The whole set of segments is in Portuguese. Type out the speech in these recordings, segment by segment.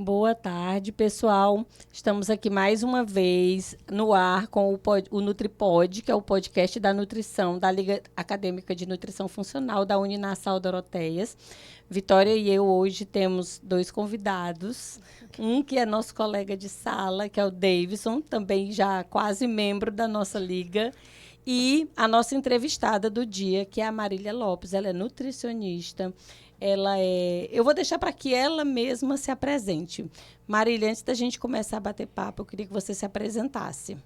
Boa tarde, pessoal. Estamos aqui mais uma vez no ar com o NutriPod, que é o podcast da nutrição da Liga Acadêmica de Nutrição Funcional da Uninasal Doroteias. Vitória e eu hoje temos dois convidados. Um que é nosso colega de sala, que é o Davidson, também já quase membro da nossa liga. E a nossa entrevistada do dia, que é a Marília Lopes. Ela é nutricionista. Eu vou deixar para que ela mesma se apresente. Marília, antes da gente começar a bater papo, eu queria que você se apresentasse.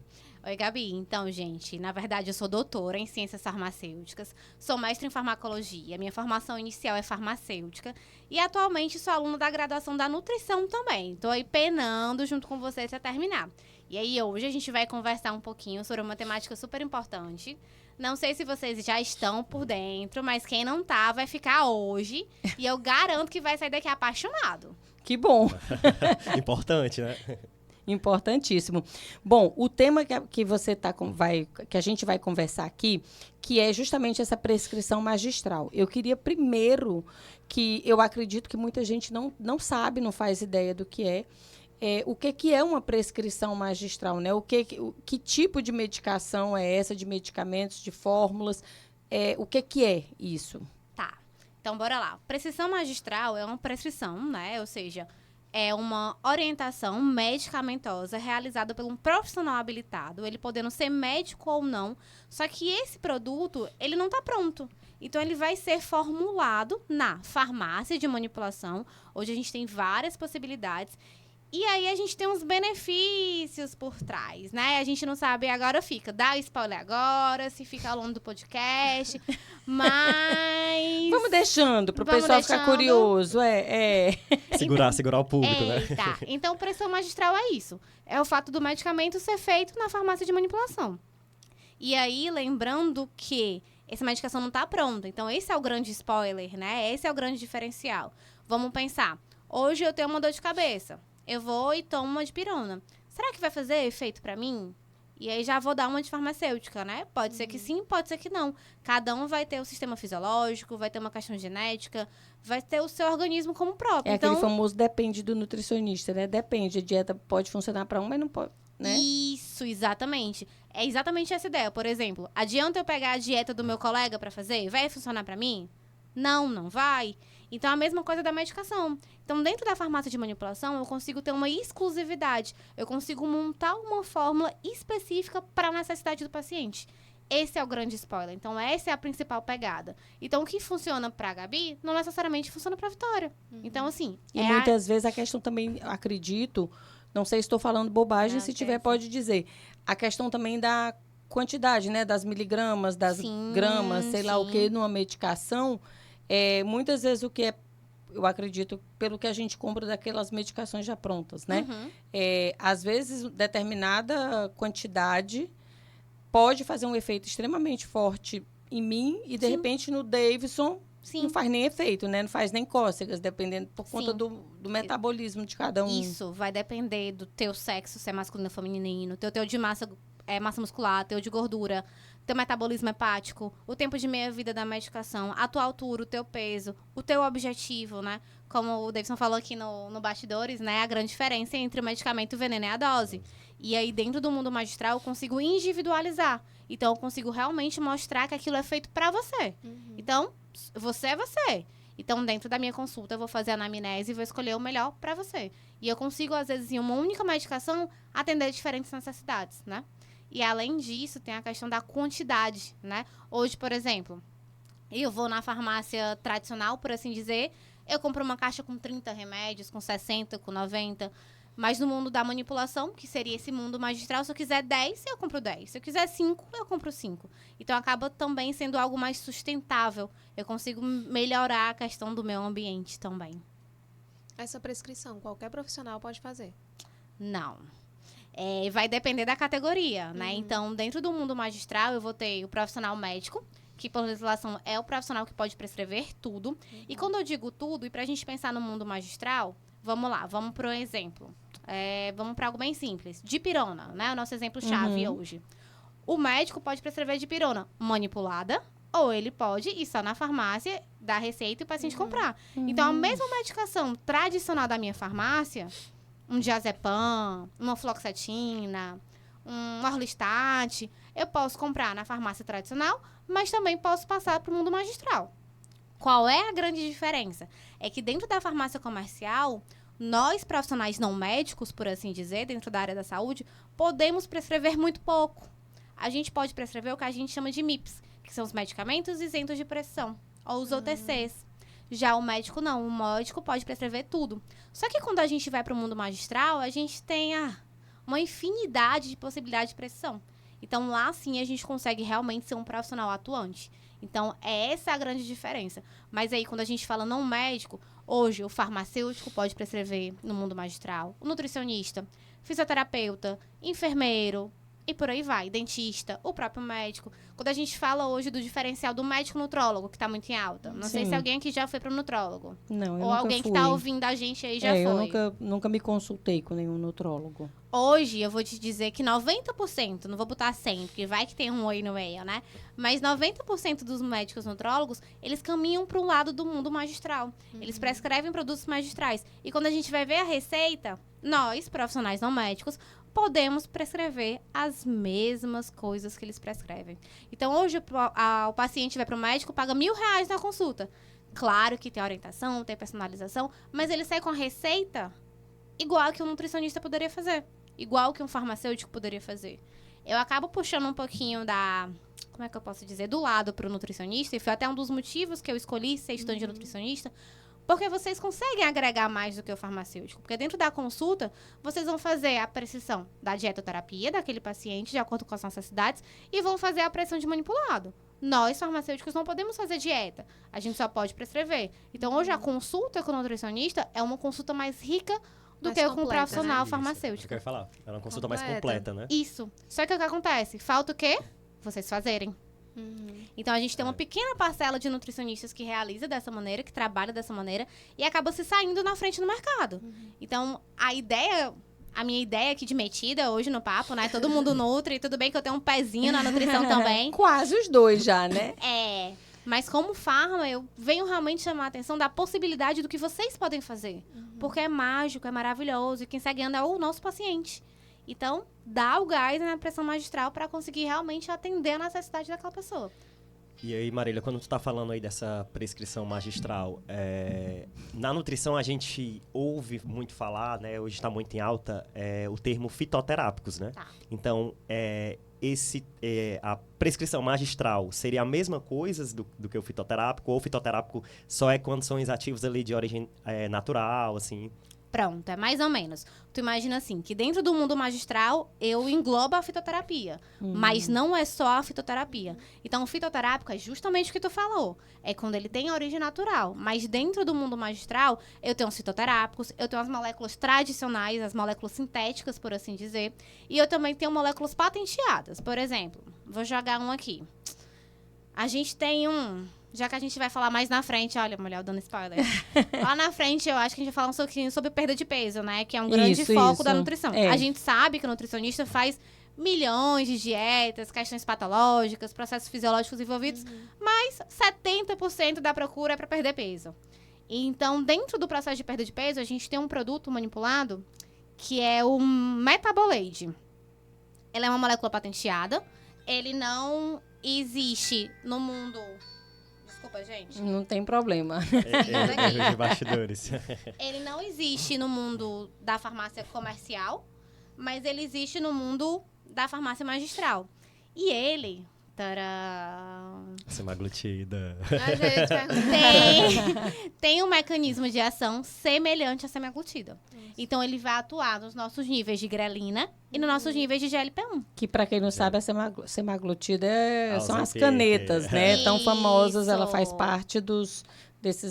Oi, Gabi. Então, gente, na verdade, eu sou doutora em ciências farmacêuticas, sou mestre em farmacologia, minha formação inicial é farmacêutica e atualmente sou aluna da graduação da nutrição também. Estou aí penando junto com vocês para terminar. E aí, hoje a gente vai conversar um pouquinho sobre uma temática super importante. Não sei se vocês já estão por dentro, mas quem não tá vai ficar hoje e eu garanto que vai sair daqui apaixonado. Que bom! Importante, né? Importantíssimo. Bom, o tema que a gente vai conversar aqui, que é justamente essa prescrição magistral. Eu queria primeiro que eu acredito que muita gente não sabe, não faz ideia do que é. O que é uma prescrição magistral, né? Que tipo de medicação é essa, de medicamentos, de fórmulas? O que é isso? Tá, então bora lá. Prescrição magistral é uma prescrição, né? Ou seja, é uma orientação medicamentosa realizada por um profissional habilitado, ele podendo ser médico ou não, só que esse produto, ele não está pronto. Então, ele vai ser formulado na farmácia de manipulação. Hoje, a gente tem várias possibilidades. E aí, a gente tem uns benefícios por trás, né? A gente não sabe, agora fica. Dá spoiler agora, se fica ao longo do podcast. Mas... Vamos deixando para o pessoal ficar curioso. Segurar o público, né? Tá. Então, prescrição magistral é isso. É o fato do medicamento ser feito na farmácia de manipulação. E aí, lembrando que essa medicação não está pronta. Então, esse é o grande spoiler, né? Esse é o grande diferencial. Vamos pensar. Hoje eu tenho uma dor de cabeça. Eu vou e tomo uma dipirona. Será que vai fazer efeito para mim? E aí já vou dar uma de farmacêutica, né? Pode ser que sim, pode ser que não. Cada um vai ter o sistema fisiológico, vai ter uma questão genética, vai ter o seu organismo como próprio. Então, aquele famoso depende do nutricionista, né? Depende, a dieta pode funcionar para um, mas não pode, né? Isso, exatamente. É exatamente essa ideia. Por exemplo, adianta eu pegar a dieta do meu colega para fazer? Vai funcionar para mim? Não vai. Então, a mesma coisa da medicação. Então, dentro da farmácia de manipulação, eu consigo ter uma exclusividade. Eu consigo montar uma fórmula específica para a necessidade do paciente. Esse é o grande spoiler. Então, essa é a principal pegada. Então, o que funciona para a Gabi, não necessariamente funciona para a Vitória. Então, assim... E muitas vezes a questão também, acredito, não sei se estou falando bobagem, se tiver, pode dizer. A questão também da quantidade, né? Das miligramas, das gramas, sei lá o que, numa medicação... muitas vezes eu acredito, pelo que a gente compra daquelas medicações já prontas, né? Às vezes, determinada quantidade pode fazer um efeito extremamente forte em mim e, de repente, no Davidson não faz nem efeito, né? Não faz nem cócegas, dependendo, por conta do metabolismo de cada um. Isso, vai depender do teu sexo, se é masculino ou feminino, teu de massa muscular, teu de gordura, teu metabolismo hepático, o tempo de meia-vida da medicação, a tua altura, o teu peso, o teu objetivo, né? Como o Davidson falou aqui no Bastidores, né? A grande diferença entre o medicamento e o veneno é a dose. E aí, dentro do mundo magistral, eu consigo individualizar. Então, eu consigo realmente mostrar que aquilo é feito pra você. Então, você é você. Então, dentro da minha consulta, eu vou fazer a anamnese e vou escolher o melhor pra você. E eu consigo, às vezes, em uma única medicação, atender diferentes necessidades, né? E, além disso, tem a questão da quantidade, né? Hoje, por exemplo, eu vou na farmácia tradicional, por assim dizer, eu compro uma caixa com 30 remédios, com 60, com 90. Mas no mundo da manipulação, que seria esse mundo magistral, se eu quiser 10, eu compro 10. Se eu quiser 5, eu compro 5. Então, acaba também sendo algo mais sustentável. Eu consigo melhorar a questão do meu ambiente também. Essa prescrição, qualquer profissional pode fazer? Não. Vai depender da categoria, né? Então, dentro do mundo magistral, eu vou ter o profissional médico, que por legislação é o profissional que pode prescrever tudo. E quando eu digo tudo, e pra gente pensar no mundo magistral, vamos lá, vamos pro exemplo. Vamos para algo bem simples. Dipirona, né? O nosso exemplo-chave hoje. O médico pode prescrever dipirona manipulada ou ele pode ir só na farmácia, dar receita e o paciente comprar. Então, a mesma medicação tradicional da minha farmácia, um diazepam, uma fluoxetina, um orlistat, eu posso comprar na farmácia tradicional, mas também posso passar para o mundo magistral. Qual é a grande diferença? É que dentro da farmácia comercial, nós, profissionais não médicos, por assim dizer, dentro da área da saúde, podemos prescrever muito pouco. A gente pode prescrever o que a gente chama de MIPs, que são os medicamentos isentos de prescrição, ou os OTCs. Já o médico não, o médico pode prescrever tudo. Só que quando a gente vai para o mundo magistral, a gente tem uma infinidade de possibilidades de prescrição. Então, lá sim, a gente consegue realmente ser um profissional atuante. Então, é essa a grande diferença. Mas aí, quando a gente fala não médico, hoje o farmacêutico pode prescrever no mundo magistral, o nutricionista, fisioterapeuta, enfermeiro, e por aí vai, dentista, o próprio médico. Quando a gente fala hoje do diferencial do médico nutrólogo, que está muito em alta. Não sei se alguém aqui já foi para o nutrólogo. Não, eu ou nunca alguém fui. que está ouvindo a gente aí já foi. Eu nunca me consultei com nenhum nutrólogo. Hoje, eu vou te dizer que 90%, não vou botar 100%, porque vai que tem um oi no meio, né? Mas 90% dos médicos nutrólogos, eles caminham para o lado do mundo magistral. Eles prescrevem produtos magistrais. E quando a gente vai ver a receita, nós, profissionais não médicos, podemos prescrever as mesmas coisas que eles prescrevem. Então, hoje, o paciente vai para o médico, paga R$1.000 na consulta. Claro que tem orientação, tem personalização, mas ele sai com a receita igual que um nutricionista poderia fazer. Igual que um farmacêutico poderia fazer. Eu acabo puxando um pouquinho como é que eu posso dizer? Do lado para o nutricionista, e foi até um dos motivos que eu escolhi ser estudante de nutricionista, porque vocês conseguem agregar mais do que o farmacêutico. Porque dentro da consulta, vocês vão fazer a prescrição da dietoterapia daquele paciente, de acordo com as necessidades, e vão fazer a pressão de manipulado. Nós, farmacêuticos, não podemos fazer dieta. A gente só pode prescrever. Então, hoje, a consulta com o nutricionista é uma consulta mais rica do que com o profissional farmacêutico. Isso que eu ia falar. É uma consulta mais Completa. completa, né? Isso. Só que o que acontece? Falta o quê? Vocês fazerem. Então, a gente tem uma pequena parcela de nutricionistas que realiza dessa maneira, que trabalha dessa maneira, e acaba se saindo na frente no mercado. Então, a minha ideia aqui de metida hoje no papo, né? Todo mundo nutre, tudo bem que eu tenho um pezinho na nutrição também. Quase os dois já, né? Mas como farma, eu venho realmente chamar a atenção da possibilidade do que vocês podem fazer. Porque é mágico, é maravilhoso, e quem segue anda é o nosso paciente. Então, dá o gás na pressão magistral para conseguir realmente atender a necessidade daquela pessoa. E aí, Marília, quando tu tá falando aí dessa prescrição magistral, na nutrição a gente ouve muito falar, né? Hoje está muito em alta, o termo fitoterápicos, né? Tá. Então, a prescrição magistral seria a mesma coisa do que o fitoterápico, ou o fitoterápico só é quando são os ativos ali de origem natural, assim? Pronto, é mais ou menos. Tu imagina assim, que dentro do mundo magistral, eu englobo a fitoterapia. Mas não é só a fitoterapia. Então, o fitoterápico é justamente o que tu falou. É quando ele tem origem natural. Mas dentro do mundo magistral, eu tenho os fitoterápicos, eu tenho as moléculas tradicionais, as moléculas sintéticas, por assim dizer. E eu também tenho moléculas patenteadas. Por exemplo, vou jogar um aqui. A gente tem já que a gente vai falar mais na frente, olha, mulher, dando spoiler. Lá na frente, eu acho que a gente vai falar um pouquinho sobre perda de peso, né? Que é um grande foco da nutrição. A gente sabe que o nutricionista faz milhões de dietas, questões patológicas, processos fisiológicos envolvidos, mas 70% da procura é para perder peso. Então, dentro do processo de perda de peso, a gente tem um produto manipulado que é o Metabolade. Ela é uma molécula patenteada. Ele não existe no mundo... Desculpa, gente. Não tem problema. Erros de bastidores. Ele não existe no mundo da farmácia comercial, mas ele existe no mundo da farmácia magistral. E ele... Semaglutida. Tem um mecanismo de ação semelhante à semaglutida. Então, ele vai atuar nos nossos níveis de grelina e nos nossos níveis de GLP-1. Que, para quem não sabe, a semaglutida são as Ozempic. canetas, né? Tão famosas, Isso. ela faz parte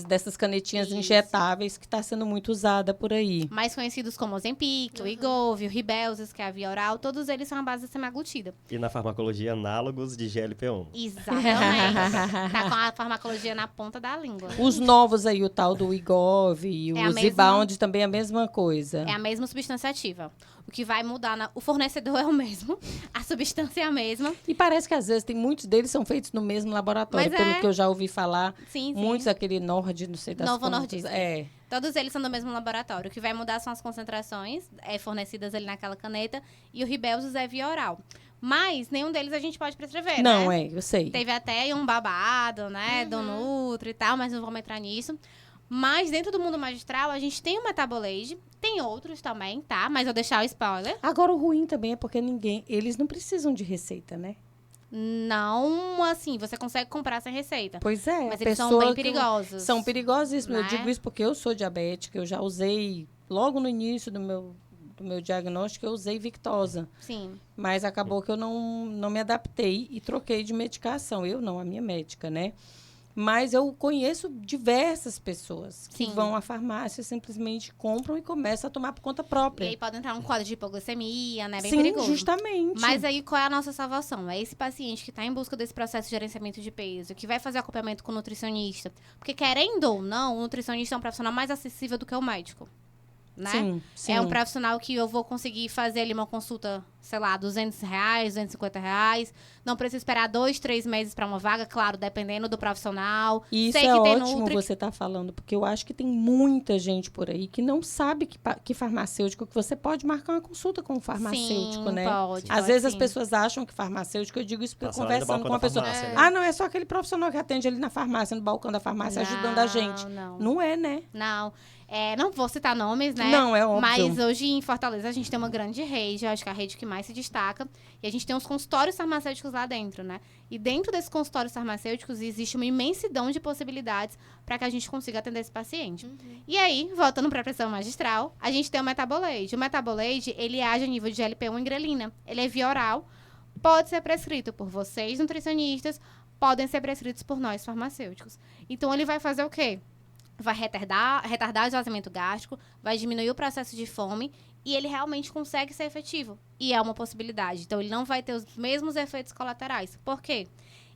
dessas canetinhas injetáveis que está sendo muito usada por aí. Mais conhecidos como Ozempic, o Wegovy, o Ribelsis, que é a via oral, todos eles são a base da semaglutida. E na farmacologia, análogos de GLP-1. Exatamente. Tá com a farmacologia na ponta da língua. Os novos aí, o tal do Wegovy e o Zebound, também é a mesma coisa. É a mesma substância ativa. O que vai mudar, o fornecedor é o mesmo, a substância é a mesma. E parece que às vezes tem muitos deles são feitos no mesmo laboratório, Mas pelo que eu já ouvi falar. Sim, sim. Muitos aquele Nord, não sei das Novo quantas. Nordisk. É. Todos eles são do mesmo laboratório. O que vai mudar são as concentrações fornecidas ali naquela caneta. E o Ribelsus é via oral. Mas nenhum deles a gente pode prescrever, Não, né? eu sei. Teve até um babado, né? Do Nutri e tal, mas não vamos entrar nisso. Mas dentro do mundo magistral, a gente tem o Metabolade. Tem outros também, tá? Mas eu vou deixar o spoiler. Agora, o ruim também é porque eles não precisam de receita, né? Não, assim, você consegue comprar sem receita. Pois é. Mas a eles são pessoa bem que- perigosos. São perigosíssimos. Né? Eu digo isso porque eu sou diabética, eu já usei, logo no início do meu diagnóstico, eu usei Victoza. Sim. Mas acabou que eu não me adaptei e troquei de medicação. Eu não, a minha médica, né? Mas eu conheço diversas pessoas que Sim. vão à farmácia, simplesmente compram e começam a tomar por conta própria. E aí pode entrar um quadro de hipoglicemia, né? Bem Sim, perigoso. justamente. Mas aí, qual é a nossa salvação? É esse paciente que está em busca desse processo de gerenciamento de peso, que vai fazer acompanhamento com o nutricionista. Porque, querendo ou não, o nutricionista é um profissional mais acessível do que o médico. Né? Sim, sim. É um profissional que eu vou conseguir fazer ali uma consulta, sei lá, R$200, R$250. Não preciso esperar 2, 3 meses para uma vaga, claro, dependendo do profissional. E isso Sei é que tem ótimo você estar falando, porque eu acho que tem muita gente por aí que não sabe que farmacêutico, que você pode marcar uma consulta com um farmacêutico, Sim, né? pode, Às pode vezes as sim. pessoas acham que farmacêutico, eu digo isso porque Passa lá no conversando balcão com uma da pessoa. farmácia, né? Ah, não, é só aquele profissional que atende ali na farmácia, no balcão da farmácia, ajudando a gente. Não. Não é, né? Não. Não vou citar nomes, né? Não, é óbvio. Mas hoje em Fortaleza a gente tem uma grande rede, eu acho que é a rede que mais se destaca. E a gente tem uns consultórios farmacêuticos lá dentro, né? E dentro desses consultórios farmacêuticos existe uma imensidão de possibilidades para que a gente consiga atender esse paciente. E aí, voltando para a pressão magistral, a gente tem o Metabolade. O Metabolade, ele age a nível de GLP-1 e grelina. Ele é via oral, pode ser prescrito por vocês, nutricionistas, podem ser prescritos por nós, farmacêuticos. Então, ele vai fazer o quê? Vai retardar o esvaziamento gástrico, vai diminuir o processo de fome e ele realmente consegue ser efetivo. E é uma possibilidade. Então, ele não vai ter os mesmos efeitos colaterais. Por quê?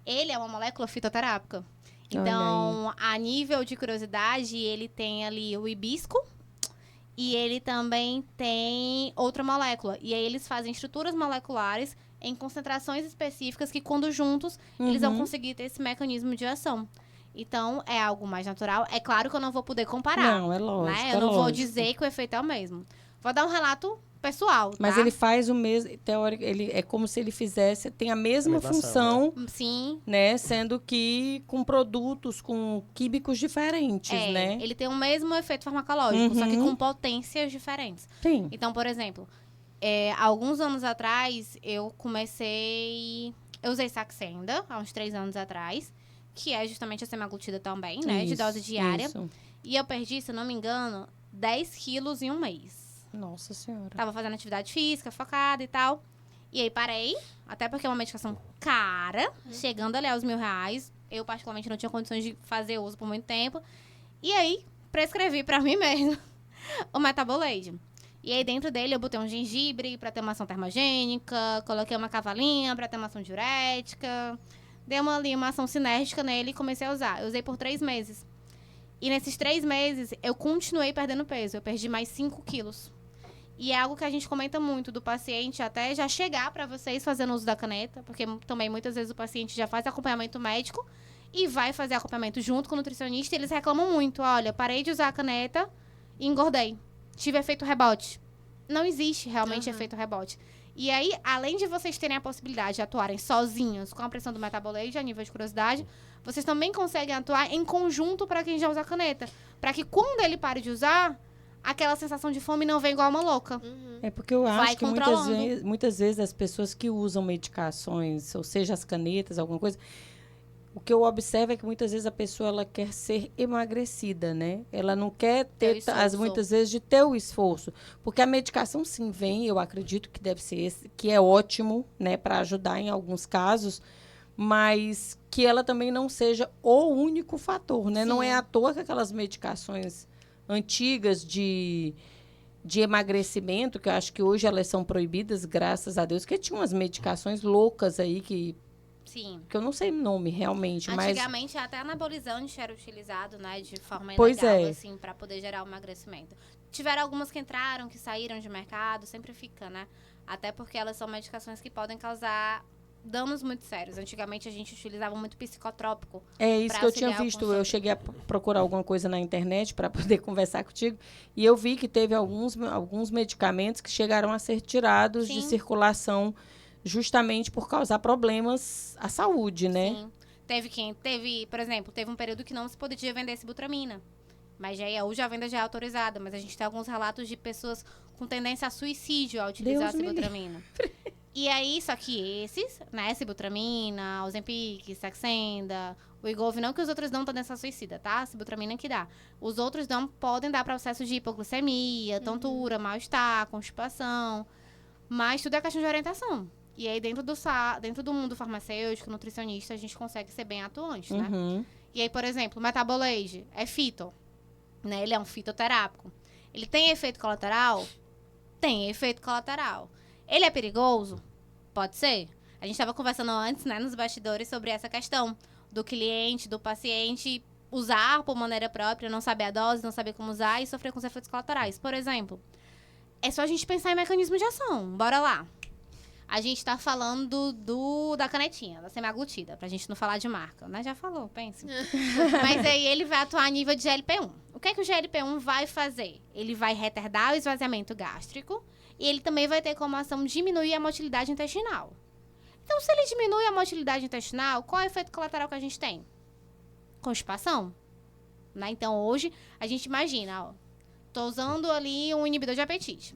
Ele é uma molécula fitoterápica. Então, a nível de curiosidade, ele tem ali o hibisco e ele também tem outra molécula. E aí, eles fazem estruturas moleculares em concentrações específicas que, quando juntos, eles vão conseguir ter esse mecanismo de ação. Então, é algo mais natural. É claro que eu não vou poder comparar. Não, é lógico. Né? é Eu não vou lógico. dizer que o efeito é o mesmo. Vou dar um relato pessoal, Mas tá? ele faz o mesmo, teórico, ele é como se ele fizesse, tem a mesma A mesma ação, função, Sim. né? Sendo que com produtos, com químicos diferentes, né? Ele tem o mesmo efeito farmacológico, só que Uhum. com potências diferentes. Tem. Então, por exemplo, alguns anos atrás, eu usei Saxenda, há uns 3 anos atrás, que é justamente a semaglutida também, né? De Isso, dose diária. isso. E eu perdi, se eu não me engano, 10 quilos em um mês. Nossa Senhora. Tava fazendo atividade física, focada e tal. E aí parei, até porque é uma medicação cara, chegando ali aos R$1.000. Eu, particularmente, não tinha condições de fazer uso por muito tempo. E aí, prescrevi pra mim mesma o Metabolade. E aí, dentro dele, eu botei um gengibre pra ter uma ação termogênica, coloquei uma cavalinha pra ter uma ação diurética, dei uma ação sinérgica nele e comecei a usar. Eu usei por 3 meses. E nesses 3 meses, eu continuei perdendo peso. Eu perdi mais 5 quilos. E é algo que a gente comenta muito do paciente até já chegar para vocês fazendo uso da caneta, porque também muitas vezes o paciente já faz acompanhamento médico e vai fazer acompanhamento junto com o nutricionista e eles reclamam muito. Olha, parei de usar a caneta e engordei. Tive efeito rebote. Não existe realmente efeito rebote. E aí, além de vocês terem a possibilidade de atuarem sozinhos com a pressão do Metabolade, a nível de curiosidade, vocês também conseguem atuar em conjunto para quem já usa a caneta. Para que quando ele pare de usar, aquela sensação de fome não vem igual uma louca. É porque eu Vai acho que controlando. muitas vezes as pessoas que usam medicações, ou seja, as canetas, alguma coisa, o que eu observo é que muitas vezes a pessoa ela quer ser emagrecida, né? Ela não quer ter, esforço. muitas vezes, de ter o esforço. Porque a medicação, sim, vem, eu acredito que deve ser esse, que é ótimo, né, para ajudar em alguns casos, mas que ela também não seja o único fator, né? Não é à toa que aquelas medicações antigas de emagrecimento, que eu acho que hoje elas são proibidas, graças a Deus, que tinha umas medicações loucas aí que Sim. que eu não sei o nome realmente, mas... Antigamente, até anabolizante era utilizado, né, de forma Pois ilegal, é. assim, para poder gerar o emagrecimento. Tiveram algumas que entraram, que saíram de mercado, sempre fica, né? Até porque elas são medicações que podem causar danos muito sérios. Antigamente, a gente utilizava muito psicotrópico. É isso pra que eu tinha auxiliar o visto. Eu consumo. cheguei a procurar alguma coisa na internet para poder conversar contigo. E eu vi que teve alguns medicamentos que chegaram a ser tirados de Sim. circulação justamente por causar problemas à saúde, né? Sim. Por exemplo, teve um período que não se podia vender sibutramina. Mas hoje a venda já é autorizada. Mas a gente tem alguns relatos de pessoas com tendência a suicídio ao utilizar a Deus me sibutramina. E aí, só que esses, né, sibutramina, Ozempic, Saxenda, o Wegovy, não que os outros dão tendência a suicida, tá? Sibutramina que dá. Os outros podem dar processo de hipoglicemia, tontura, mal-estar, constipação. Mas tudo é questão de orientação. E aí, dentro do mundo farmacêutico, nutricionista, a gente consegue ser bem atuante, né? Uhum. E aí, por exemplo, o Metabolase é fito, né? Ele é um fitoterápico. Ele tem efeito colateral? Tem efeito colateral. Ele é perigoso? Pode ser. A gente estava conversando antes, né, nos bastidores, sobre essa questão do cliente, do paciente usar por maneira própria, não saber a dose, não saber como usar e sofrer com os efeitos colaterais. Por exemplo, é só a gente pensar em mecanismo de ação. Bora lá. A gente tá falando da canetinha, da semaglutida, pra gente não falar de marca, né? Já falou, pense. Mas aí ele vai atuar a nível de GLP-1. O que é que o GLP-1 vai fazer? Ele vai retardar o esvaziamento gástrico e ele também vai ter como ação diminuir a motilidade intestinal. Então, se ele diminui a motilidade intestinal, qual é o efeito colateral que a gente tem? Constipação. Né? Então, hoje, a gente imagina, ó, tô usando ali um inibidor de apetite.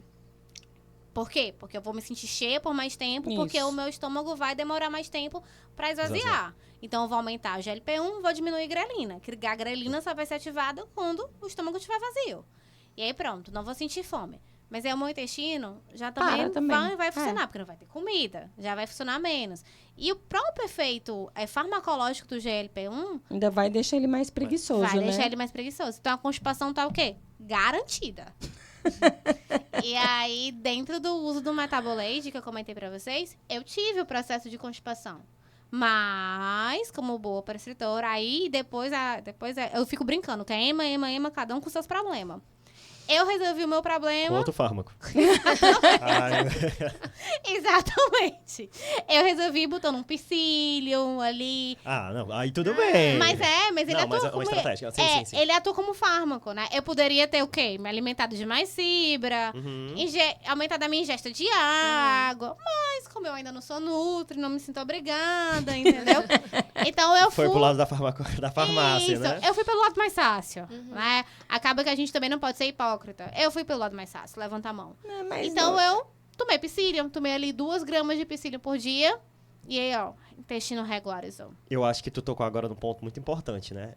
Por quê? Porque eu vou me sentir cheia por mais tempo, porque Isso. o meu estômago vai demorar mais tempo para esvaziar. Então, eu vou aumentar o GLP-1, vou diminuir a grelina. Que a grelina só vai ser ativada quando o estômago estiver vazio. E aí, pronto, não vou sentir fome. Mas aí o meu intestino já também vai funcionar, porque não vai ter comida. Já vai funcionar menos. E o próprio efeito farmacológico do GLP-1 Ainda vai deixar ele mais preguiçoso, vai né? deixar ele mais preguiçoso. Então, a constipação tá o quê? Garantida. E aí, dentro do uso do Metabolase, que eu comentei pra vocês, eu tive o processo de constipação. Mas, como boa prescritora, aí depois eu fico brincando, que é ema, cada um com seus problemas. Eu resolvi o meu Com problema. outro fármaco. Exatamente. Eu resolvi botando um psyllium ali. Ah, não. Aí tudo bem. Mas ele Não, atua mas é uma como... estratégia. Sim, sim. Ele atua como fármaco, né? Eu poderia ter o quê? Me alimentado de mais fibra, Uhum. aumentado a minha ingesta de água. Mas como eu ainda não sou nutri, não me sinto obrigada, entendeu? Então eu fui... Foi pro lado da farmácia, Isso, né? eu fui pelo lado mais fácil, né? Acaba que a gente também não pode ser hipócrita. Eu fui pelo lado mais fácil, levanta a mão. Mas Então eu tomei psyllium, tomei ali 2 gramas de psyllium por dia. E aí, ó, intestino regularizou. Eu acho que tu tocou agora num ponto muito importante, né?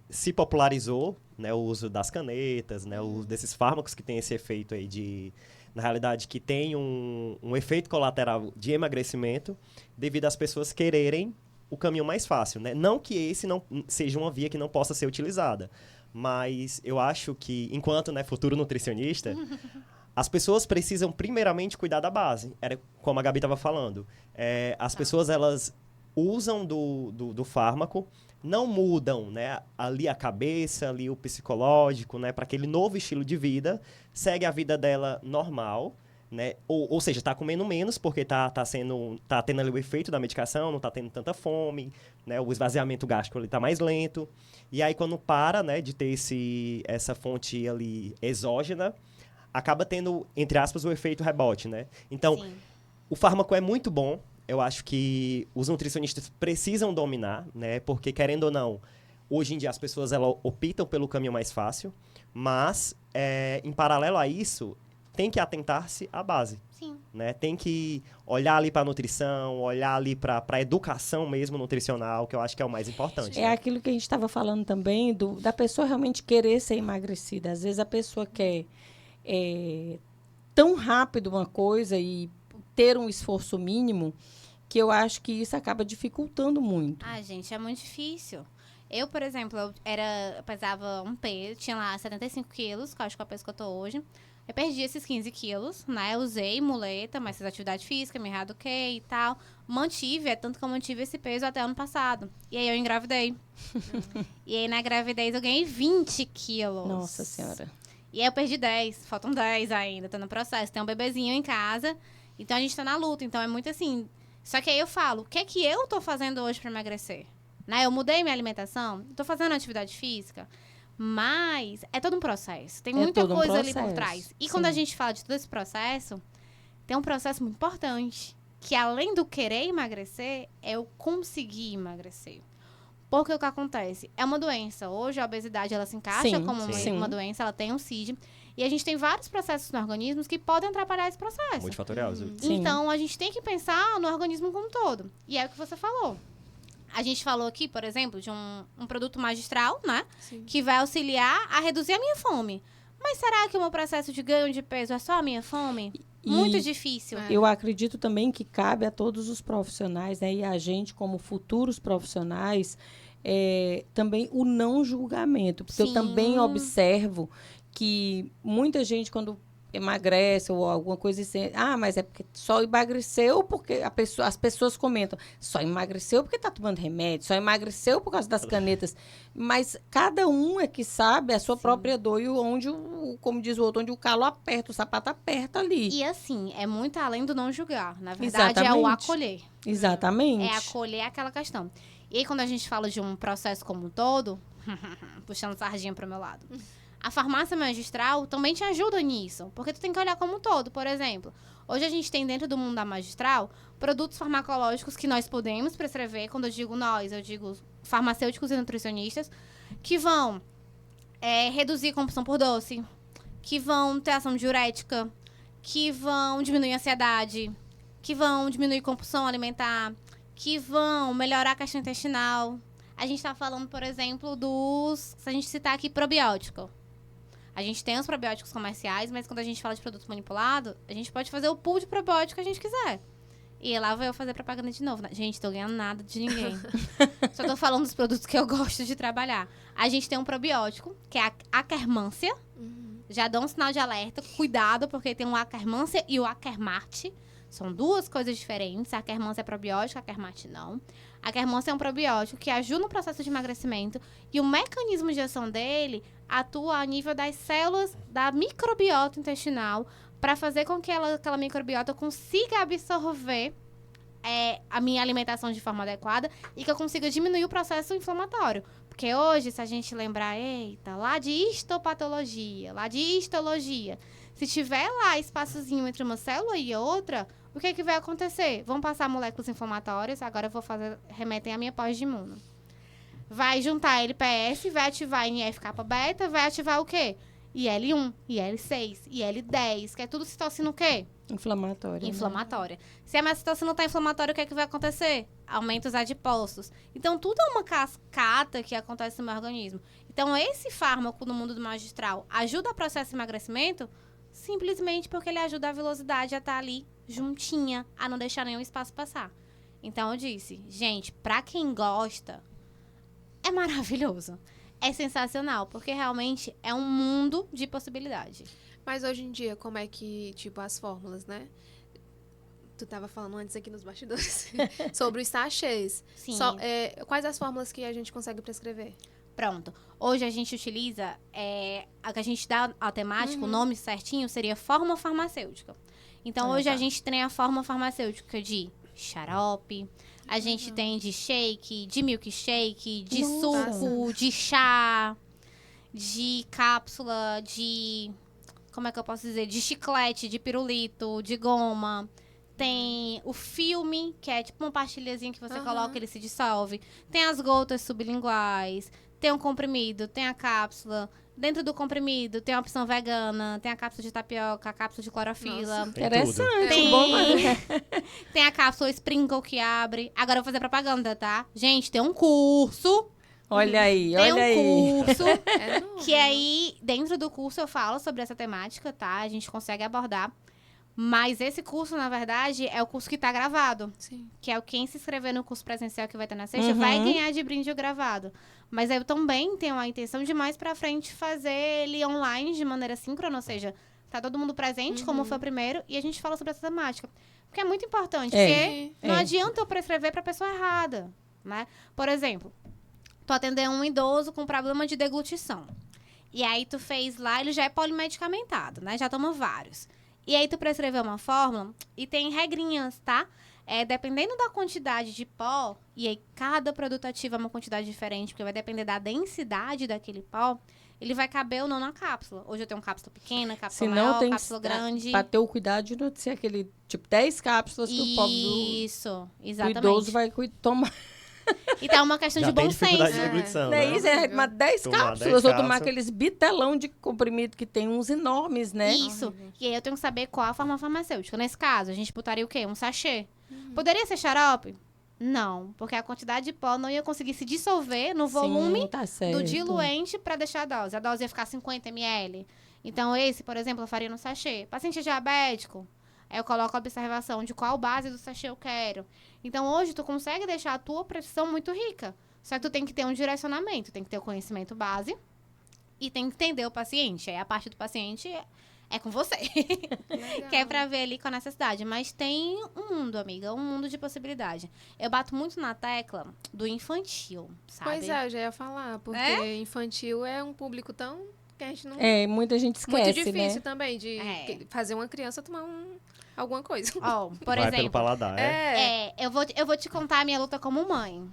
Se popularizou, né, o uso das canetas, né, o uso desses fármacos que tem esse efeito aí de... Na realidade, que tem um efeito colateral de emagrecimento devido às pessoas quererem o caminho mais fácil, né? Não que esse não seja uma via que não possa ser utilizada, mas eu acho que, enquanto, né, futuro nutricionista, as pessoas precisam primeiramente cuidar da base. Era como a Gabi estava falando. As pessoas, elas usam do fármaco, não mudam, né, ali a cabeça, ali o psicológico, né, para aquele novo estilo de vida, segue a vida dela normal, né, ou seja, está comendo menos porque tá tendo ali o efeito da medicação, não está tendo tanta fome, né, o esvaziamento gástrico está mais lento. E aí, quando para, né, de ter essa fonte ali exógena, acaba tendo, entre aspas, o efeito rebote, né? Então, Sim. o fármaco é muito bom. Eu acho que os nutricionistas precisam dominar, né? Porque, querendo ou não, hoje em dia as pessoas elas optam pelo caminho mais fácil, mas, em paralelo a isso, tem que atentar-se à base. Sim. Né? Tem que olhar ali para a nutrição, olhar ali para a educação mesmo nutricional, que eu acho que é o mais importante. É né? aquilo que a gente estava falando também, da pessoa realmente querer ser emagrecida. Às vezes a pessoa quer tão rápido uma coisa e ter um esforço mínimo, que eu acho que isso acaba dificultando muito. Ah, gente, é muito difícil. Eu, por exemplo, eu pesava um peso, tinha lá 75 quilos, que eu acho que é o peso que eu tô hoje. Eu perdi esses 15 quilos, né? Usei muleta, mas fiz atividade física, me reeduquei e tal. Mantive, tanto que eu mantive esse peso até ano passado. E aí eu engravidei. E aí na gravidez eu ganhei 20 quilos. Nossa Senhora. E aí eu perdi 10, faltam 10 ainda, tô no processo. Tem um bebezinho em casa, então a gente tá na luta. Então é muito assim. Só que aí eu falo, o que é que eu tô fazendo hoje pra emagrecer? Né? Eu mudei minha alimentação, tô fazendo atividade física, mas é todo um processo. Tem muita todo um coisa ali por processo, trás. E sim. quando a gente fala de todo esse processo, tem um processo muito importante, que além do querer emagrecer, é o conseguir emagrecer. Porque o que acontece? É uma doença. Hoje a obesidade ela se encaixa Sim, como sim. uma doença, ela tem um CID. E a gente tem vários processos no organismo que podem atrapalhar esse processo. Multifatorial. Sim. Então, a gente tem que pensar no organismo como um todo. E é o que você falou. A gente falou aqui, por exemplo, de um produto magistral, né? Sim. Que vai auxiliar a reduzir a minha fome. Mas será que o meu processo de ganho de peso é só a minha fome? Muito difícil. Eu acredito também que cabe a todos os profissionais, né, e a gente como futuros profissionais, também o não julgamento. Porque eu Sim. também observo que muita gente, quando emagrece ou alguma coisa assim, mas é porque só emagreceu porque as pessoas comentam, só emagreceu porque está tomando remédio, só emagreceu por causa das canetas. Mas cada um é que sabe a sua própria dor e onde, como diz o outro, onde o calo aperta, o sapato aperta ali. E assim, é muito além do não julgar. Na verdade, é o Exatamente. acolher. Exatamente. É acolher aquela questão. E aí, quando a gente fala de um processo como um todo, puxando sardinha para o meu lado, a farmácia magistral também te ajuda nisso, porque tu tem que olhar como um todo. Por exemplo, hoje a gente tem dentro do mundo da magistral produtos farmacológicos que nós podemos prescrever. Quando eu digo nós, eu digo farmacêuticos e nutricionistas, que vão reduzir a compulsão por doce, que vão ter ação diurética, que vão diminuir a ansiedade, que vão diminuir a compulsão alimentar, que vão melhorar a questão intestinal. A gente está falando, por exemplo, se a gente citar aqui probiótico. A gente tem os probióticos comerciais, mas quando a gente fala de produto manipulado, a gente pode fazer o pool de probiótico que a gente quiser. E lá vou eu fazer propaganda de novo. Gente, tô ganhando nada de ninguém. Só tô falando dos produtos que eu gosto de trabalhar. A gente tem um probiótico, que é a Akkermansia. Já dá um sinal de alerta. Cuidado, porque tem o Akkermansia e o Akkermart. São duas coisas diferentes. A Akkermansia é probiótico, a Akkermart não. A Akkermansia é um probiótico que ajuda no processo de emagrecimento. E o mecanismo de ação dele atua a nível das células da microbiota intestinal para fazer com que aquela microbiota consiga absorver a minha alimentação de forma adequada e que eu consiga diminuir o processo inflamatório. Porque hoje, se a gente lembrar, lá de histopatologia, lá de histologia, se tiver lá espaçozinho entre uma célula e outra, o que é que vai acontecer? Vão passar moléculas inflamatórias, agora eu vou remetem à minha pós-imuno. Vai juntar LPS, vai ativar NF-kappa-beta, vai ativar o quê? IL-1, IL-6, IL-10, que é tudo citocina o quê? Inflamatória. Inflamatória. Se a minha citocina está inflamatória, o que é que vai acontecer? Aumenta os adipócitos. Então, tudo é uma cascata que acontece no meu organismo. Então, esse fármaco no mundo do magistral ajuda o processo de emagrecimento simplesmente porque ele ajuda a velocidade a estar ali juntinha, a não deixar nenhum espaço passar. Então, eu disse, gente, pra quem gosta, é maravilhoso. É sensacional, porque realmente é um mundo de possibilidade. Mas hoje em dia, como é que, tipo, as fórmulas, né? Tu tava falando antes aqui nos bastidores sobre os sachês. Sim. Quais as fórmulas que a gente consegue prescrever? Pronto. Hoje a gente utiliza, a que a gente dá a temática, o nome certinho seria fórmula farmacêutica. Então, hoje a gente tem a fórmula farmacêutica de xarope, a gente tem de shake, de milkshake, de suco, de chá, de cápsula, de... Como é que eu posso dizer? De chiclete, de pirulito, de goma. Tem o filme, que é tipo uma pastilhazinha que você coloca, ele se dissolve. Tem as gotas sublinguais. Tem um comprimido, tem a cápsula. Dentro do comprimido tem a opção vegana, tem a cápsula de tapioca, a cápsula de clorofila. Tem Interessante. Tem, Bom, tem a cápsula Sprinkle que abre. Agora eu vou fazer propaganda, tá? Gente, tem um curso. Olha aí, Tem olha aí. um curso Novo, que aí, dentro do curso, eu falo sobre essa temática, tá? A gente consegue abordar. Mas esse curso, na verdade, é o curso que tá gravado. Sim. Que é quem se inscrever no curso presencial que vai ter na sexta, vai ganhar de brinde o gravado. Mas eu também tenho a intenção de mais pra frente fazer ele online de maneira síncrona, ou seja, Tá todo mundo presente, como foi o primeiro, e a gente fala sobre essa temática. Porque é muito importante, É. porque não adianta eu prescrever pra pessoa errada, né? Por exemplo, tu atender um idoso com problema de deglutição. E aí tu fez lá, ele já é polimedicamentado, né? Já toma vários. E aí tu prescreveu uma fórmula e tem regrinhas, tá? Dependendo da quantidade de pó, e aí cada produto ativo é uma quantidade diferente, porque vai depender da densidade daquele pó, ele vai caber ou não na cápsula. Hoje eu tenho uma cápsula pequena, cápsula Se não maior, tem cápsula grande. para ter o cuidado de não ser aquele, tipo, 10 cápsulas que o pobre Isso, do exatamente. idoso vai tomar. Então é uma questão Já de tem bom dificuldade senso. de deglutição, Não é né? isso? É tomar 10 Tomar cápsulas 10 ou tomar cápsulas. aqueles bitelão de comprimido que tem uns enormes, né? Isso. E aí eu tenho que saber qual a forma farmacêutica. Nesse caso, a gente botaria o quê? Um sachê. Poderia ser xarope? Não, porque a quantidade de pó não ia conseguir se dissolver no volume Sim, tá certo. do diluente para deixar a dose. A dose ia ficar 50 ml. Então, esse, por exemplo, eu faria no sachê. Paciente diabético, aí eu coloco a observação de qual base do sachê eu quero. Então, hoje, tu consegue deixar a tua prescrição muito rica. Só que tu tem que ter um direcionamento, tem que ter o conhecimento base e tem que entender o paciente. Aí, a parte do paciente é com você. Que é pra ver ali com a necessidade. Mas tem um mundo, amiga, um mundo de possibilidade. Eu bato muito na tecla do infantil, sabe? Pois é, eu já ia falar, porque infantil é um público tão que a gente não... Muita gente esquece, muito difícil né? também de fazer uma criança tomar alguma coisa. Ó, por Vai pelo exemplo, paladar, eu vou te contar a minha luta como mãe.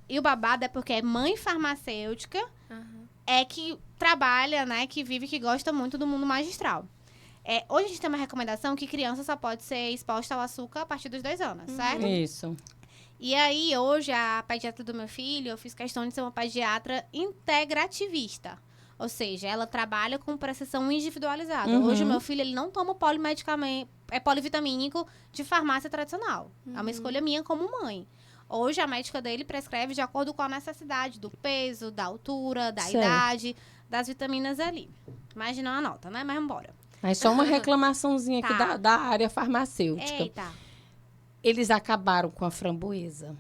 E o babado é porque é mãe farmacêutica, é que trabalha, né, que vive, que gosta muito do mundo magistral. Hoje a gente tem uma recomendação que criança só pode ser exposta ao açúcar a partir dos 2 anos, certo? Isso. E aí, hoje, a pediatra do meu filho, eu fiz questão de ser uma pediatra integrativista. Ou seja, ela trabalha com prescrição individualizada. Hoje, o meu filho, ele não toma polivitamínico de farmácia tradicional. É uma escolha minha como mãe. Hoje, a médica dele prescreve de acordo com a necessidade do peso, da altura, da idade, das vitaminas ali. Mas não anota, né? Mas vambora. Mas só uma reclamaçãozinha aqui Tá. da área farmacêutica. Eita. Eles acabaram com a framboesa.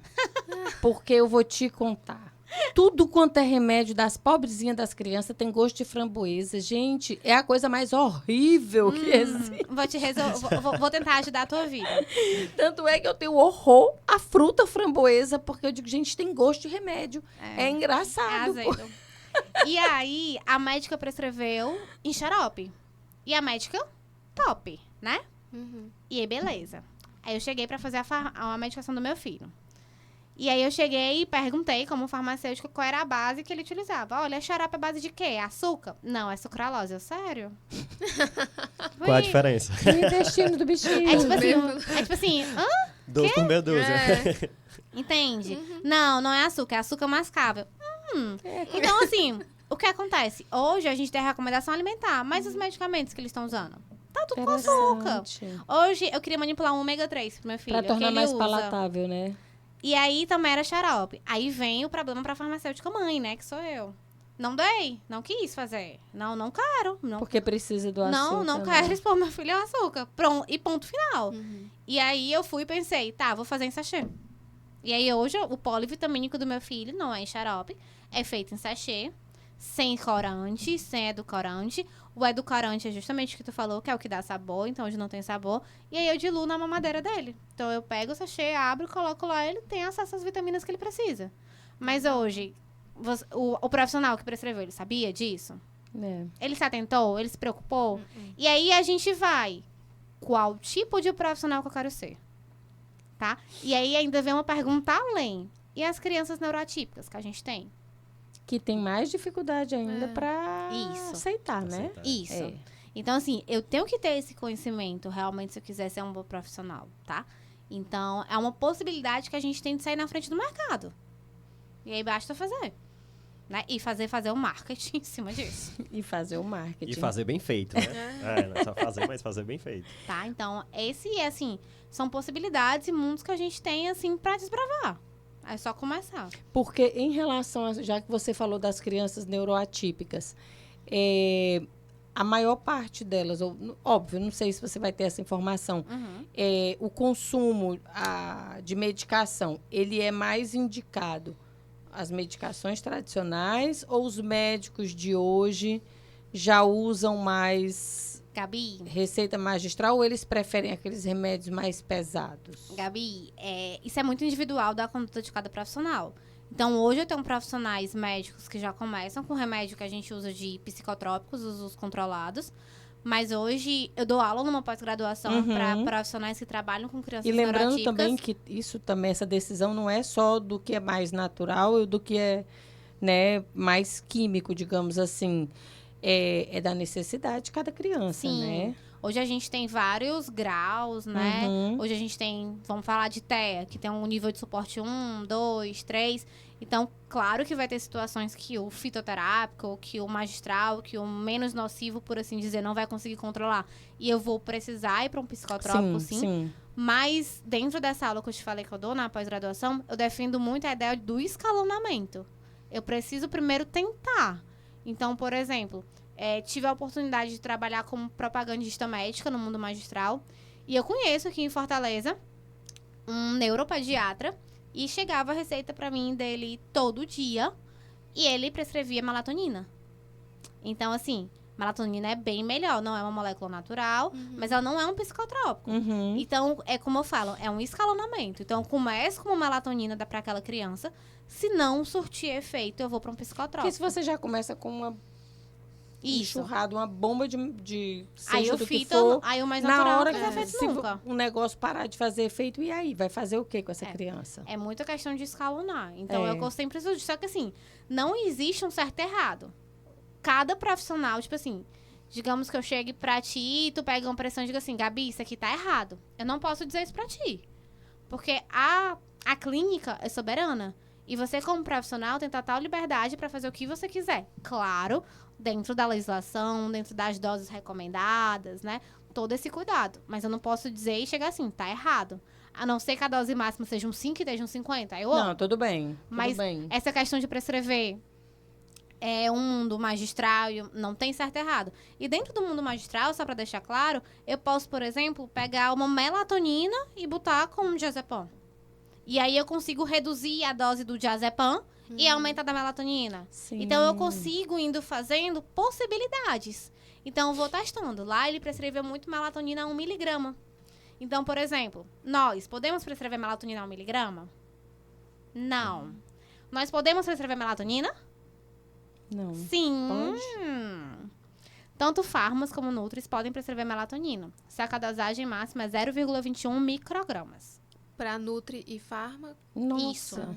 Porque eu vou te contar. Tudo quanto é remédio das pobrezinhas das crianças tem gosto de framboesa. Gente, é a coisa mais horrível que existe. Vou tentar ajudar a tua vida. Tanto é que eu tenho horror à fruta framboesa, porque eu digo, gente, tem gosto de remédio. É É engraçado. azedo. E aí, a médica prescreveu em xarope. E a médica, top, né? E aí, beleza. Aí eu cheguei pra fazer a medicação do meu filho. E aí eu cheguei e perguntei, como farmacêutico, qual era a base que ele utilizava. Olha, xarope é base de quê? Açúcar? Não, é sucralose. Eu, sério? Qual a diferença? O intestino do bichinho. É tipo assim, hã? 12 por meia dúzia. Entende? Não é açúcar, é açúcar mascável. Então, assim, o que acontece? Hoje a gente tem a recomendação alimentar, mas os medicamentos que eles estão usando? Tá tudo com açúcar. Interessante. Hoje eu queria manipular um ômega 3 pro meu filho. Pra que tornar ele mais usa. palatável, né? E aí também era xarope. Aí vem o problema pra farmacêutica mãe, né? Que sou eu. Não dei, não quis fazer. Não quero. Não, Porque precisa do açúcar. não quero expor meu filho ao açúcar. Pronto, e ponto final. E aí eu fui e pensei, tá, vou fazer em sachê. E aí hoje o polivitamínico do meu filho não é em xarope, é feito em sachê, sem corante, sem edulcorante. O edulcorante é justamente o que tu falou, que é o que dá sabor, então hoje não tem sabor. E aí eu diluo na mamadeira dele. Então eu pego o sachê, abro, coloco lá, ele tem acesso às vitaminas que ele precisa. Mas hoje, o profissional que prescreveu, ele sabia disso? É. Ele se atentou? Ele se preocupou? E aí a gente vai, qual tipo de profissional que eu quero ser? Tá? E aí ainda vem uma pergunta além. E as crianças neuroatípicas que a gente tem? Que tem mais dificuldade ainda pra Isso. aceitar, né? Aceitar. Isso. É. Então, assim, eu tenho que ter esse conhecimento realmente se eu quiser ser um bom profissional, tá? Então, é uma possibilidade que a gente tem de sair na frente do mercado. E aí basta fazer. Né? E fazer um marketing em cima disso. E fazer o marketing. E fazer bem feito, né? Não é só fazer, mas fazer bem feito. Tá? Então, assim, são possibilidades e mundos que a gente tem, assim, pra desbravar. É só começar. Porque em relação a, já que você falou das crianças neuroatípicas, a maior parte delas, óbvio, não sei se você vai ter essa informação, o consumo de medicação, ele é mais indicado as medicações tradicionais ou os médicos de hoje já usam mais Gabi, receita magistral ou eles preferem aqueles remédios mais pesados? Gabi, isso é muito individual da conduta de cada profissional. Então, hoje eu tenho profissionais médicos que já começam com remédio que a gente usa de psicotrópicos, usos controlados. Mas hoje eu dou aula numa pós-graduação para profissionais que trabalham com crianças E lembrando neurotípicas. também que isso também, essa decisão não é só do que é mais natural e do que é, né, mais químico, digamos assim. É da necessidade de cada criança, Sim. né? Hoje a gente tem vários graus, né? Hoje a gente tem, vamos falar de TEA, que tem um nível de suporte 1, 2, 3. Então, claro que vai ter situações que o fitoterápico, que o magistral, que o menos nocivo, por assim dizer, não vai conseguir controlar. E eu vou precisar ir para um psicotrópico, sim. Mas, dentro dessa aula que eu te falei que eu dou na pós-graduação, eu defendo muito a ideia do escalonamento. Eu preciso primeiro tentar. Então, por exemplo, tive a oportunidade de trabalhar como propagandista médica no mundo magistral. E eu conheço aqui em Fortaleza um neuropediatra. E chegava a receita pra mim dele todo dia. E ele prescrevia melatonina. Então, assim, melatonina é bem melhor. Não é uma molécula natural, mas ela não é um psicotrópico. Então, é como eu falo, é um escalonamento. Então, eu começo com uma melatonina pra aquela criança. Se não surtir efeito, eu vou pra um psicotrópico. Porque se você já começa com uma enxurrada, uma bomba de aí seja o do que fito, for, aí o mais na natural hora não que vai feito nunca. o negócio parar de fazer efeito, e aí? Vai fazer o que com essa criança? É muita questão de escalonar. Então, é o que eu sempre preciso. Só que, assim, não existe um certo e errado. Cada profissional, tipo assim, digamos que eu chegue pra ti e tu pega uma pressão e diga assim, Gabi, isso aqui tá errado. Eu não posso dizer isso pra ti. Porque a clínica é soberana. E você, como profissional, tem total liberdade pra fazer o que você quiser. Claro, dentro da legislação, dentro das doses recomendadas, né? Todo esse cuidado. Mas eu não posso dizer e chegar assim, tá errado. A não ser que a dose máxima seja um 5 e seja um 50. Aí eu amo. Não, tudo bem. Mas tudo bem. essa questão de prescrever um mundo magistral, não tem certo e errado. E dentro do mundo magistral, só pra deixar claro, eu posso, por exemplo, pegar uma melatonina e botar com um diazepam. E aí eu consigo reduzir a dose do diazepam e aumentar da melatonina. Sim. Então, eu consigo indo fazendo possibilidades. Então, eu vou testando. Lá, ele prescreveu muito melatonina a 1 miligrama. Então, por exemplo, nós podemos prescrever melatonina a 1 miligrama? Não. Nós podemos prescrever melatonina? Não. Sim. Pode? Tanto fármacos como nutris podem prescrever melatonina. Só que a dosagem máxima é 0,21 microgramas. Pra Nutri e Farma, Nossa. Isso.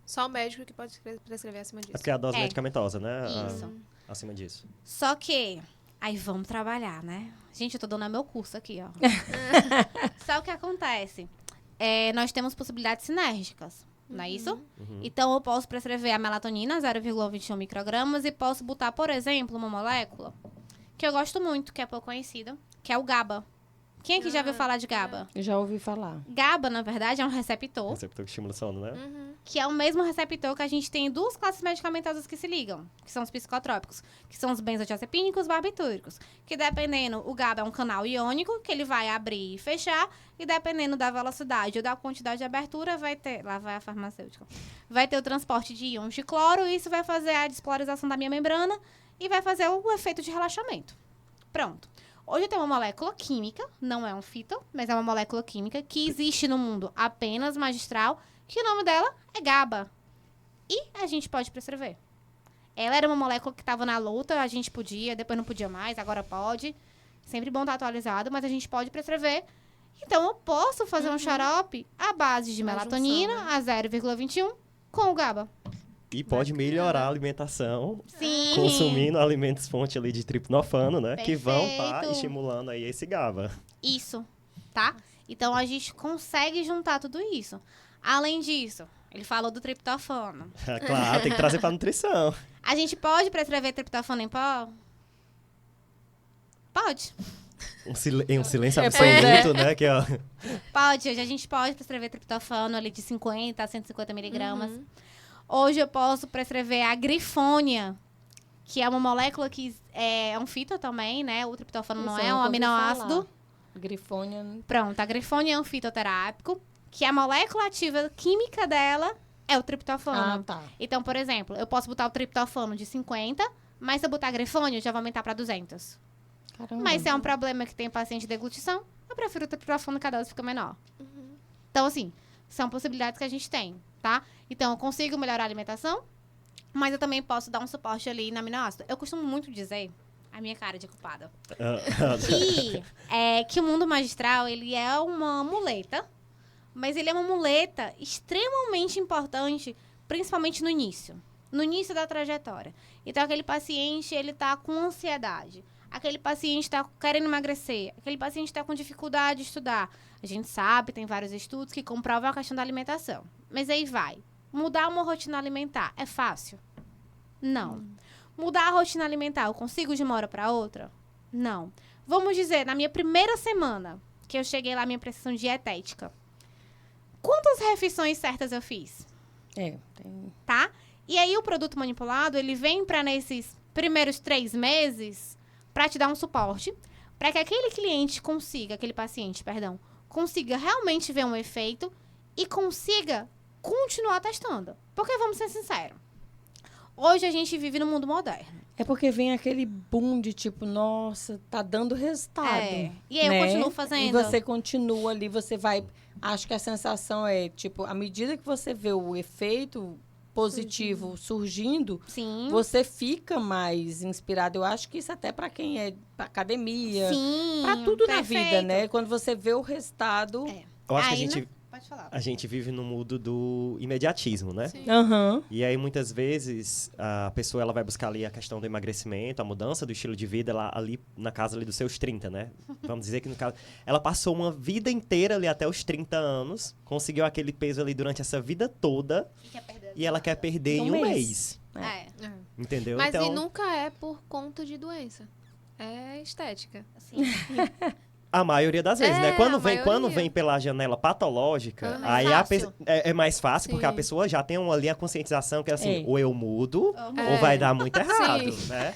só o médico que pode prescrever acima É disso. porque é a dose medicamentosa, né? Isso. Acima disso. Só que, aí vamos trabalhar, né? Gente, eu tô dando meu curso aqui, ó. Só o que acontece? Nós temos possibilidades sinérgicas, não é isso? Então, eu posso prescrever a melatonina, 0,21 microgramas, e posso botar, por exemplo, uma molécula que eu gosto muito, que é pouco conhecida, que é o GABA. Quem aqui já ouviu falar de GABA? Eu já ouvi falar. GABA, na verdade, é um receptor, Receptor que estimula o sono, né? que é o mesmo receptor que a gente tem em duas classes medicamentosas que se ligam, que são os psicotrópicos, que são os benzodiazepínicos e os barbitúricos. Que dependendo, o GABA é um canal iônico, que ele vai abrir e fechar, e dependendo da velocidade ou da quantidade de abertura, vai ter... Lá vai a farmacêutica. Vai ter o transporte de íons de cloro, e isso vai fazer a despolarização da minha membrana e vai fazer o efeito de relaxamento. Pronto. Hoje tem uma molécula química, não é um fito, mas é uma molécula química que existe no mundo apenas magistral, que o nome dela é GABA. E a gente pode prescrever. Ela era uma molécula que estava na luta, a gente podia, depois não podia mais, agora pode. Sempre bom estar atualizado, mas a gente pode prescrever. Então, eu posso fazer um xarope à base de Uma melatonina, junção, a 0,21, com o GABA. E pode melhorar a alimentação Sim. consumindo alimentos fonte ali de triptofano, né? Que vão estar Perfeito. estimulando aí esse GABA. Isso, tá? Então, a gente consegue juntar tudo isso. Além disso, ele falou do triptofano. Claro, tem que trazer pra nutrição. A gente pode prescrever triptofano em pó? Pode. Em um silêncio Pois absoluto, né? Que, ó, Pode. Hoje a gente pode prescrever triptofano ali de 50 a 150 miligramas. Hoje eu posso prescrever a grifônia, que é uma molécula que é um fito também, né? O triptofano não Isso, é eu um nunca ouvi aminoácido. falar. Grifônia. Pronto, a grifônia é um fitoterápico, que a molécula ativa química dela é o triptofano. Ah, tá. Então, por exemplo, eu posso botar o triptofano de 50, mas se eu botar a grifônia, eu já vou aumentar para 200. Caramba. Mas se é um problema que tem paciente de deglutição, eu prefiro o triptofano, que a dose fica menor. Então, assim, são possibilidades que a gente tem, tá? Então, eu consigo melhorar a alimentação, mas eu também posso dar um suporte ali na aminoácido. Eu costumo muito dizer, a minha cara de culpada, que o mundo magistral, ele é uma muleta, mas ele é uma muleta extremamente importante, principalmente no início da trajetória. Então, aquele paciente, ele tá com ansiedade. Aquele paciente está querendo emagrecer. Aquele paciente está com dificuldade de estudar. A gente sabe, tem vários estudos que comprovam a questão da alimentação. Mas aí vai. Mudar uma rotina alimentar é fácil? Não. Mudar a rotina alimentar, eu consigo de uma hora para outra? Não. Vamos dizer, na minha primeira semana, que eu cheguei lá, minha prescrição dietética, quantas refeições certas eu fiz? Tem. Tá? E aí, o produto manipulado, ele vem para nesses primeiros 3 meses para te dar um suporte, para que aquele paciente, consiga realmente ver um efeito e consiga continuar testando. Porque, vamos ser sinceros, hoje a gente vive no mundo moderno. É porque vem aquele boom de tipo, nossa, tá dando resultado. E aí né? eu continuo fazendo. E você continua ali, você vai... Acho que a sensação é, tipo, à medida que você vê o efeito positivo surgindo, Sim. você fica mais inspirado. Eu acho que isso até para quem é pra academia, Sim, para tudo na perfeito. vida, né? Quando você vê o resultado. Eu acho que Aí, a gente, Pode falar. a gente vive no mundo do imediatismo, né? Sim. Aham. E aí, muitas vezes, a pessoa ela vai buscar ali a questão do emagrecimento, a mudança do estilo de vida, ela, ali na casa ali dos seus 30, né? Vamos dizer que, no caso, ela passou uma vida inteira ali até os 30 anos, conseguiu aquele peso ali durante essa vida toda, e ela quer perder em um mês. É, Entendeu? Mas então, e nunca é por conta de doença. É estética. assim. a maioria das vezes, né? É, Quando a vem maioria. pela janela patológica, Aham. aí Fácil. é mais fácil, porque a Sim. pessoa já tem ali a conscientização que, assim, É. ou eu mudo, É. ou vai dar muito errado, Sim. né?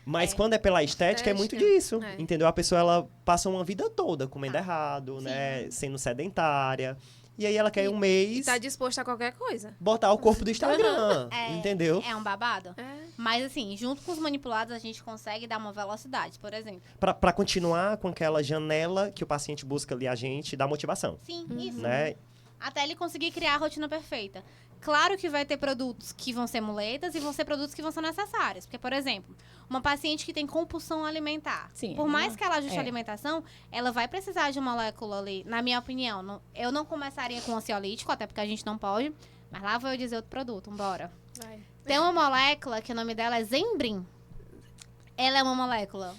Mas quando é pela estética, é muito Estética, disso, é. entendeu? A pessoa, ela passa uma vida toda comendo errado, né? Sendo sedentária. E aí ela quer um E mês tá disposto a qualquer coisa. botar o corpo do Instagram, entendeu? É um babado. É. Mas, assim, junto com os manipulados, a gente consegue dar uma velocidade, por exemplo. Pra continuar com aquela janela que o paciente busca ali a gente, dar motivação, Sim, isso. né? Até ele conseguir criar a rotina perfeita. Claro que vai ter produtos que vão ser muletas e vão ser produtos que vão ser necessários. Porque, por exemplo, uma paciente que tem compulsão alimentar. Sim, Por mais que ela ajuste é. a alimentação, ela vai precisar de uma molécula ali. Na minha opinião, eu não começaria com ansiolítico, até porque a gente não pode. Mas lá vou eu dizer outro produto, bora. Vai. Tem uma molécula que o nome dela é Zembrin. Ela é uma molécula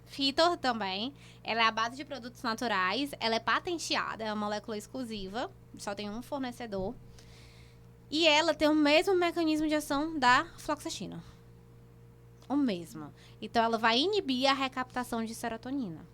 Fitor também. Ela é a base de produtos naturais. Ela é patenteada, é uma molécula exclusiva. Só tem um fornecedor. E ela tem o mesmo mecanismo de ação da fluoxetina. O mesmo. Então, ela vai inibir a recaptação de serotonina.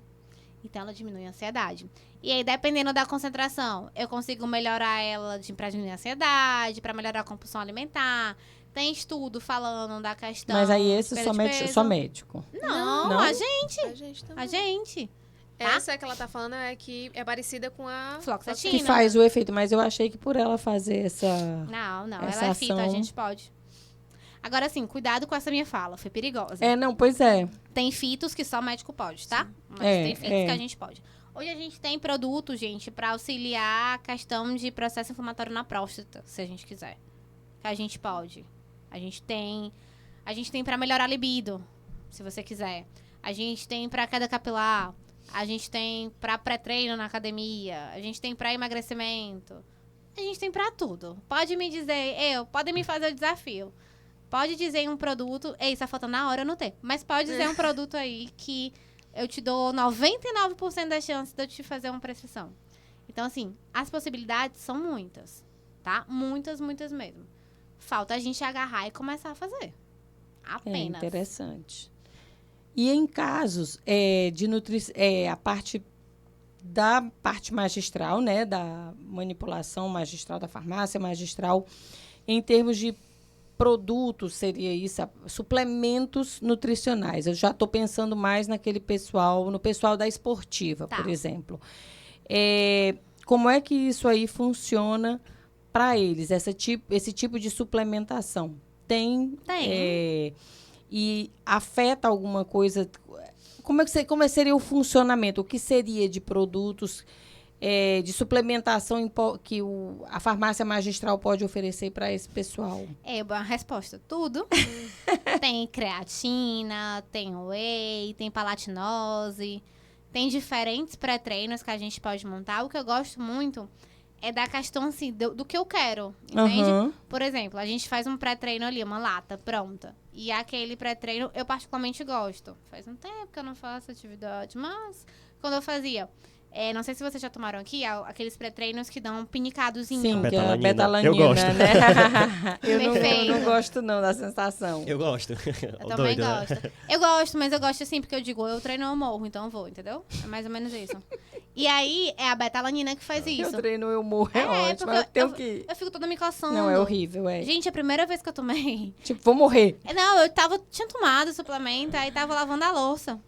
Então, ela diminui a ansiedade. E aí, dependendo da concentração, eu consigo melhorar ela para diminuir a ansiedade, para melhorar a compulsão alimentar. Tem estudo falando da questão... Mas aí de esse perda de peso. só médico. Não, Não? a gente. A gente também. A gente. tá? Essa que ela tá falando é que é parecida com a Fluoxetina. Que faz o efeito, mas eu achei que por ela fazer essa... Não, Essa ela é fita, a ação- gente pode. Agora, assim, cuidado com essa minha fala, foi perigosa. É, não, pois é. Tem fitos que só médico pode, tá? Mas É, tem fitos é. que a gente pode. Hoje a gente tem produto, gente, pra auxiliar a questão de processo inflamatório na próstata, se a gente quiser. Que a gente pode. A gente tem pra melhorar a libido, se você quiser. A gente tem pra queda capilar. A gente tem pra pré-treino na academia. A gente tem pra emagrecimento. A gente tem pra tudo. Pode me dizer, pode me fazer o desafio. Pode dizer um produto, só falta na hora eu não ter. Mas pode dizer um produto aí que eu te dou 99% da chance de eu te fazer uma prescrição. Então, assim, as possibilidades são muitas, tá? Muitas, muitas mesmo. Falta a gente agarrar e começar a fazer. É Apenas. interessante. E em casos de nutrição, a parte da parte magistral, né, da manipulação magistral, da farmácia magistral, em termos de produtos, seria isso, suplementos nutricionais. Eu já estou pensando mais no pessoal da esportiva, Tá. por exemplo. Como é que isso aí funciona para eles, esse tipo de suplementação? Tem. Tem. E afeta alguma coisa? como seria o funcionamento? O que seria de produtos de suplementação que a farmácia magistral pode oferecer para esse pessoal? Boa resposta. Tudo. Tem creatina, tem whey, tem palatinose, tem diferentes pré-treinos que a gente pode montar. O que eu gosto muito é da questão, assim, do que eu quero, entende? Aham. Por exemplo, a gente faz um pré-treino ali, uma lata pronta. E aquele pré-treino eu particularmente gosto. Faz um tempo que eu não faço atividade, mas quando eu fazia... não sei se vocês já tomaram aqui, aqueles pré-treinos que dão um pinicadozinho. Sim, que é a Betalanina. betalanina, Eu gosto. né? eu Perfeito. não gosto não da sensação. Eu gosto. Eu também gosto. Eu gosto, mas eu gosto assim, porque eu digo, eu treino, eu morro, então eu vou, entendeu? É mais ou menos isso. E aí, é a betalanina que faz isso. Eu treino, eu morro, é ótimo. porque Mas eu tenho que... eu fico toda me coçando. Não, é horrível, Gente, a primeira vez que eu tomei... Tipo, vou morrer. Não, tinha tomado o suplemento, aí tava lavando a louça.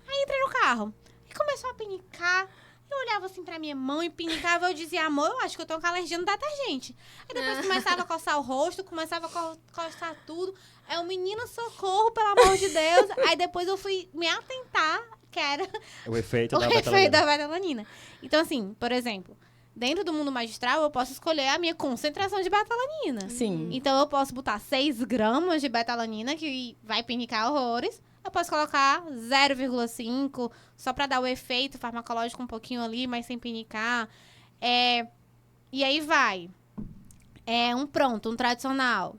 Aí entrei no carro. E começou a pinicar. Eu olhava assim pra minha mão e pinicava. Eu dizia, amor, eu acho que eu tô com alergia no detergente. Aí depois começava a coçar o rosto, começava a coçar tudo. Aí o menino, socorro, pelo amor de Deus. Aí depois eu fui me atentar, que era O efeito o da efeito betalanina. da betalanina. Então, assim, por exemplo, dentro do mundo magistral, eu posso escolher a minha concentração de betalanina. Sim. Então, eu posso botar 6 gramas de betalanina, que vai pinicar horrores. Eu posso colocar 0,5, só pra dar o efeito farmacológico um pouquinho ali, mas sem pinicar. E aí vai. Um tradicional.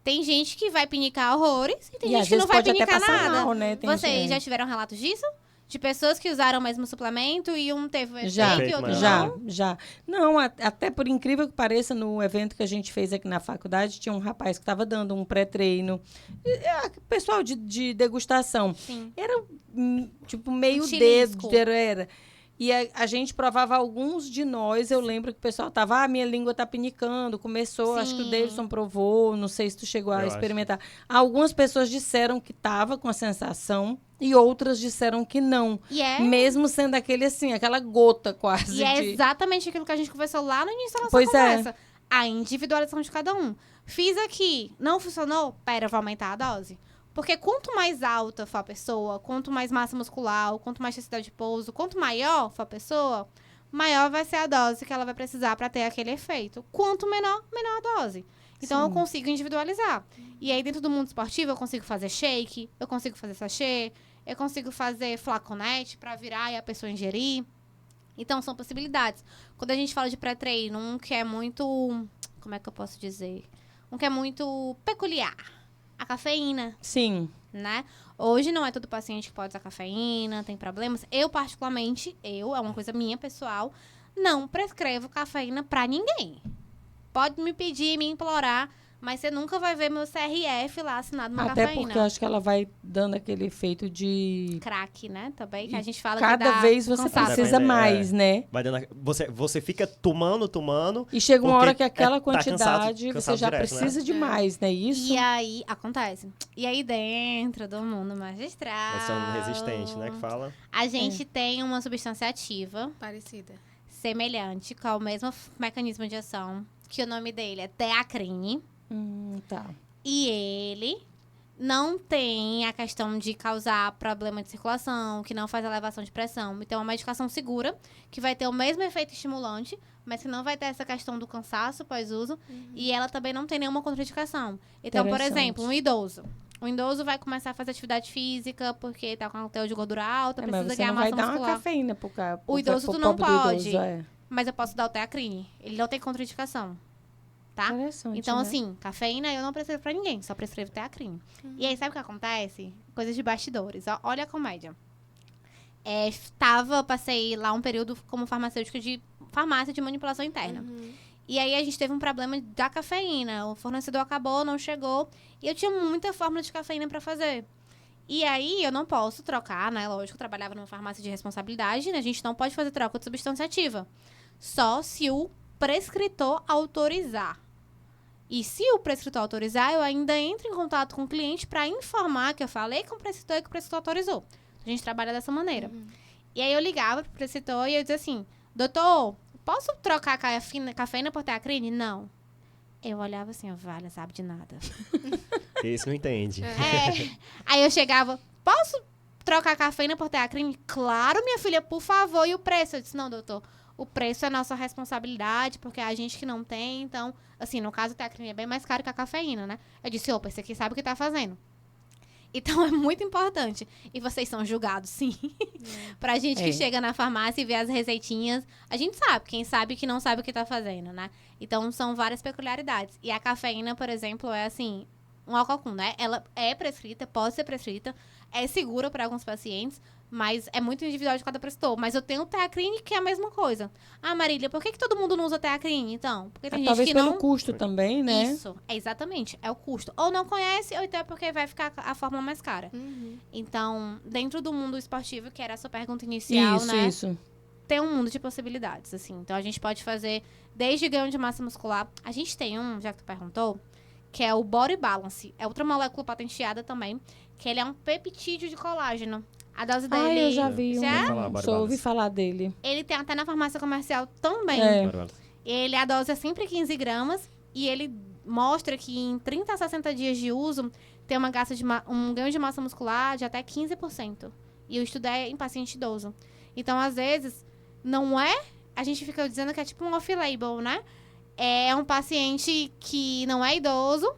Tem gente que vai pinicar horrores e tem E às gente que não vezes vai pode até pinicar passar nada. mal, né? Tem Vocês gente- já tiveram relatos disso? De pessoas que usaram o mesmo suplemento e um teve um efeito Já, e outro Efeito não? já. Não, até por incrível que pareça, no evento que a gente fez aqui na faculdade, tinha um rapaz que estava dando um pré-treino. Pessoal de degustação. Sim. Era, tipo, meio Chilisco. dedo. Era. E a gente provava alguns de nós. Eu lembro que o pessoal tava, minha língua tá pinicando. Começou, acho que o Sim. Davidson provou. Não sei se tu chegou a Eu experimentar. Algumas pessoas disseram que tava com a sensação e outras disseram que não. E é, Mesmo sendo aquele assim, aquela gota quase e é de... exatamente aquilo que a gente conversou lá no início da nossa Pois é. conversa. A individualização de cada um. Fiz aqui, não funcionou? Pera, vou aumentar a dose. Porque quanto mais alta for a pessoa, quanto mais massa muscular, quanto mais densidade de pouso, quanto maior for a pessoa, maior vai ser a dose que ela vai precisar para ter aquele efeito. Quanto menor, menor a dose. Então, Sim. eu consigo individualizar. E aí, dentro do mundo esportivo, eu consigo fazer shake, eu consigo fazer sachê, eu consigo fazer flaconete para virar e a pessoa ingerir. Então, são possibilidades. Quando a gente fala de pré-treino, um que é muito... Como é que eu posso dizer? Um que é muito peculiar. A cafeína, Sim. né? Hoje não é todo paciente que pode usar cafeína, tem problemas. Eu, particularmente, é uma coisa minha, pessoal, não prescrevo cafeína pra ninguém. Pode me pedir, me implorar, mas você nunca vai ver meu CRF lá assinado uma Até cafeína. porque eu acho que ela vai dando aquele efeito de... Crack, né? Também, que a E gente fala Cada que dá vez você cansaço. precisa Depende, mais, né? Vai dando, você fica tomando. E chega uma Porque hora que aquela tá quantidade você cansado já direto, né? precisa de mais, né? Isso. E aí, acontece. E aí, dentro do mundo magistral... Essa é um resistente, né? Que fala. A gente tem uma substância ativa Parecida. semelhante, com o mesmo mecanismo de ação, que o nome dele é teacrine. Tá. E ele não tem a questão de causar problema de circulação, que não faz elevação de pressão. Então, é uma medicação segura, que vai ter o mesmo efeito estimulante, mas que não vai ter essa questão do cansaço pós-uso. E ela também não tem nenhuma contraindicação. Então, por Interessante. exemplo, um idoso. O idoso vai começar a fazer atividade física, porque tá com um teor de gordura alta, Mas precisa você ganhar não vai massa dar uma muscular. cafeína pro idoso pro tu não pobre do pode. idoso, Mas eu posso dar o teacrine. Ele não tem contraindicação. Tá? Interessante, Então, né? assim, cafeína eu não prescrevo pra ninguém, só prescrevo teacrine. E aí, sabe o que acontece? Coisas de bastidores. Ó, olha a comédia. Passei lá um período como farmacêutica de farmácia de manipulação interna. E aí, a gente teve um problema da cafeína. O fornecedor acabou, não chegou. E eu tinha muita fórmula de cafeína pra fazer. E aí, eu não posso trocar, né? Lógico, eu trabalhava numa farmácia de responsabilidade, né? A gente não pode fazer troca de substância ativa. Só se o prescritor autorizar. E se o prescritor autorizar, eu ainda entro em contato com o cliente para informar que eu falei com o prescritor e que o prescritor autorizou. A gente trabalha dessa maneira. E aí eu ligava pro prescritor e eu dizia assim, doutor, posso trocar a cafeína por teacrine? Não. Eu olhava assim, vale, sabe de nada. Esse não entende. Aí eu chegava, posso trocar a cafeína por teacrine? Claro, minha filha, por favor. E o preço? Eu disse, não, doutor. O preço é nossa responsabilidade, porque é a gente que não tem. Então, assim, no caso, o teacrine é bem mais caro que a cafeína, né? Eu disse, opa, esse aqui sabe o que tá fazendo. Então, é muito importante. E vocês são julgados, sim. Pra gente que chega na farmácia e vê as receitinhas, a gente sabe. Quem sabe que não sabe o que tá fazendo, né? Então, são várias peculiaridades. E a cafeína, por exemplo, é assim, um álcool, né? Ela é prescrita, pode ser prescrita, é segura para alguns pacientes, mas é muito individual de cada prescritor. Mas eu tenho teacrine que é a mesma coisa. Ah, Marília, por que todo mundo não usa teacrine, então? Porque tem gente talvez que pelo não... custo também, né? Isso, exatamente, é o custo. Ou não conhece, ou então é porque vai ficar a fórmula mais cara. Então, dentro do mundo esportivo, que era a sua pergunta inicial, né? Isso. Tem um mundo de possibilidades, assim. Então, a gente pode fazer desde ganho de massa muscular. A gente tem um, já que tu perguntou, que é o Body Balance. É outra molécula patenteada também, que ele é um peptídeo de colágeno. A dose dele... eu já vi. Só ouvi falar dele. Ele tem até na farmácia comercial também. Ele, a dose é sempre 15 gramas e ele mostra que em 30 a 60 dias de uso tem um ganho de massa muscular de até 15%. E o estudo é em paciente idoso. Então, às vezes, não é... A gente fica dizendo que é tipo um off-label, né? É um paciente que não é idoso,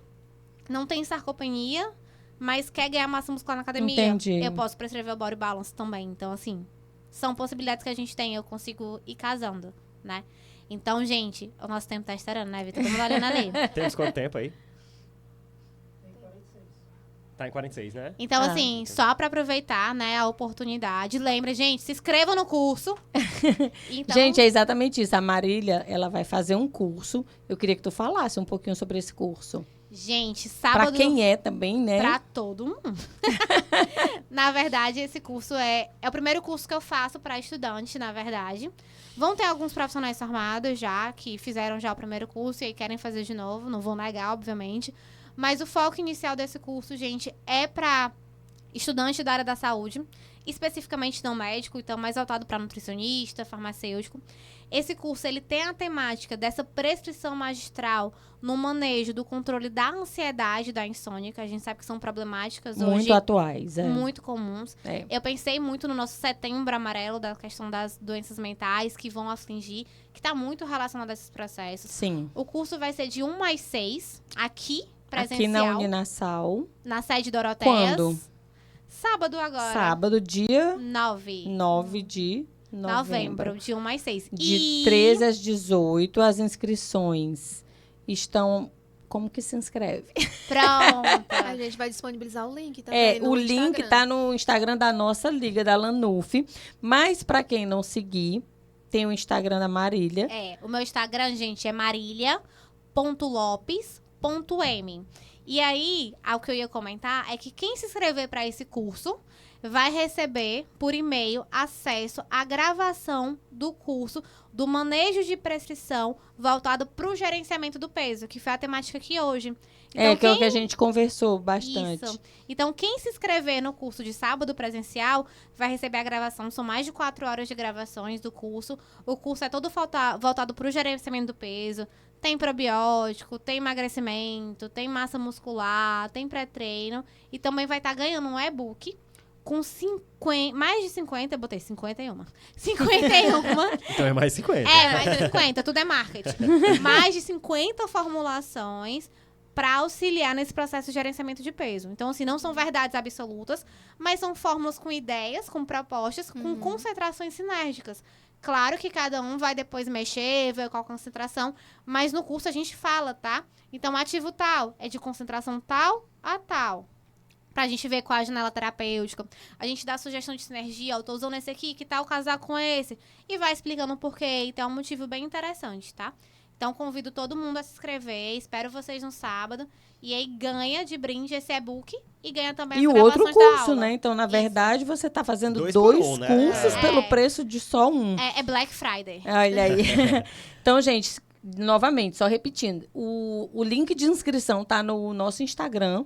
não tem sarcopenia, mas quer ganhar massa muscular na academia. Entendi. Eu posso prescrever o Body Balance também. Então, assim, são possibilidades que a gente tem. Eu consigo ir casando, né? Então, gente, o nosso tempo tá estourando, né, Vitor? Todo mundo olhando ali. Temos quanto tempo aí? Tá em 46, né? Então, assim, só pra aproveitar, né, a oportunidade. Lembra, gente, se inscrevam no curso. Então... Gente, é exatamente isso. A Marília, ela vai fazer um curso. Eu queria que tu falasse um pouquinho sobre esse curso. Gente, sábado... Pra quem é também, né? Pra todo mundo. Na verdade, esse curso é o primeiro curso que eu faço pra estudante, na verdade. Vão ter alguns profissionais formados já, que fizeram já o primeiro curso e aí querem fazer de novo. Não vou negar, obviamente. Mas o foco inicial desse curso, gente, é para estudante da área da saúde, especificamente não médico, então mais voltado para nutricionista, farmacêutico. Esse curso, ele tem a temática dessa prescrição magistral no manejo do controle da ansiedade, da insônia, que a gente sabe que são problemáticas hoje. Muito atuais, Muito comuns. Eu pensei muito no nosso setembro amarelo, da questão das doenças mentais que vão afligir, que está muito relacionado a esses processos. Sim. O curso vai ser de 1 às 6, aqui, presencial. Aqui na Uninasal. Na sede Doroteias. Quando? Sábado agora. Sábado, dia 9 de novembro, de 1 às 6. De 13 às 18, as inscrições estão... Como que se inscreve? Pronto. A gente vai disponibilizar o link também no o link tá no Instagram da nossa liga, da Lanuf. Mas, para quem não seguir, tem o Instagram da Marília. O meu Instagram, gente, é marilia.lopes.m. E aí, o que eu ia comentar é que quem se inscrever para esse curso vai receber por e-mail acesso à gravação do curso do manejo de prescrição voltado para o gerenciamento do peso, que foi a temática aqui hoje. Então, que é o que a gente conversou bastante. Isso. Então, quem se inscrever no curso de sábado presencial vai receber a gravação. São mais de 4 horas de gravações do curso. O curso é todo voltado para o gerenciamento do peso. Tem probiótico, tem emagrecimento, tem massa muscular, tem pré-treino. E também vai estar ganhando um e-book com mais de 50, eu botei 51. 51. Então é mais 50. Mais de 50, tudo é marketing. Mais de 50 formulações para auxiliar nesse processo de gerenciamento de peso. Então, assim, não são verdades absolutas, mas são fórmulas com ideias, com propostas, com concentrações sinérgicas. Claro que cada um vai depois mexer, ver qual concentração, mas no curso a gente fala, tá? Então, ativo tal é de concentração tal a tal. Pra gente ver qual é a janela terapêutica. A gente dá sugestão de sinergia, eu tô usando esse aqui, que tal casar com esse? E vai explicando o porquê. Então, é um motivo bem interessante, tá? Então, convido todo mundo a se inscrever. Espero vocês no sábado. E aí, ganha de brinde esse e-book e ganha também as gravações outro curso, da aula. né? Então, na verdade, você tá fazendo dois por um, cursos né? pelo preço de só um. É Black Friday. Olha aí. Então, gente, novamente, só repetindo. O link de inscrição tá no nosso Instagram.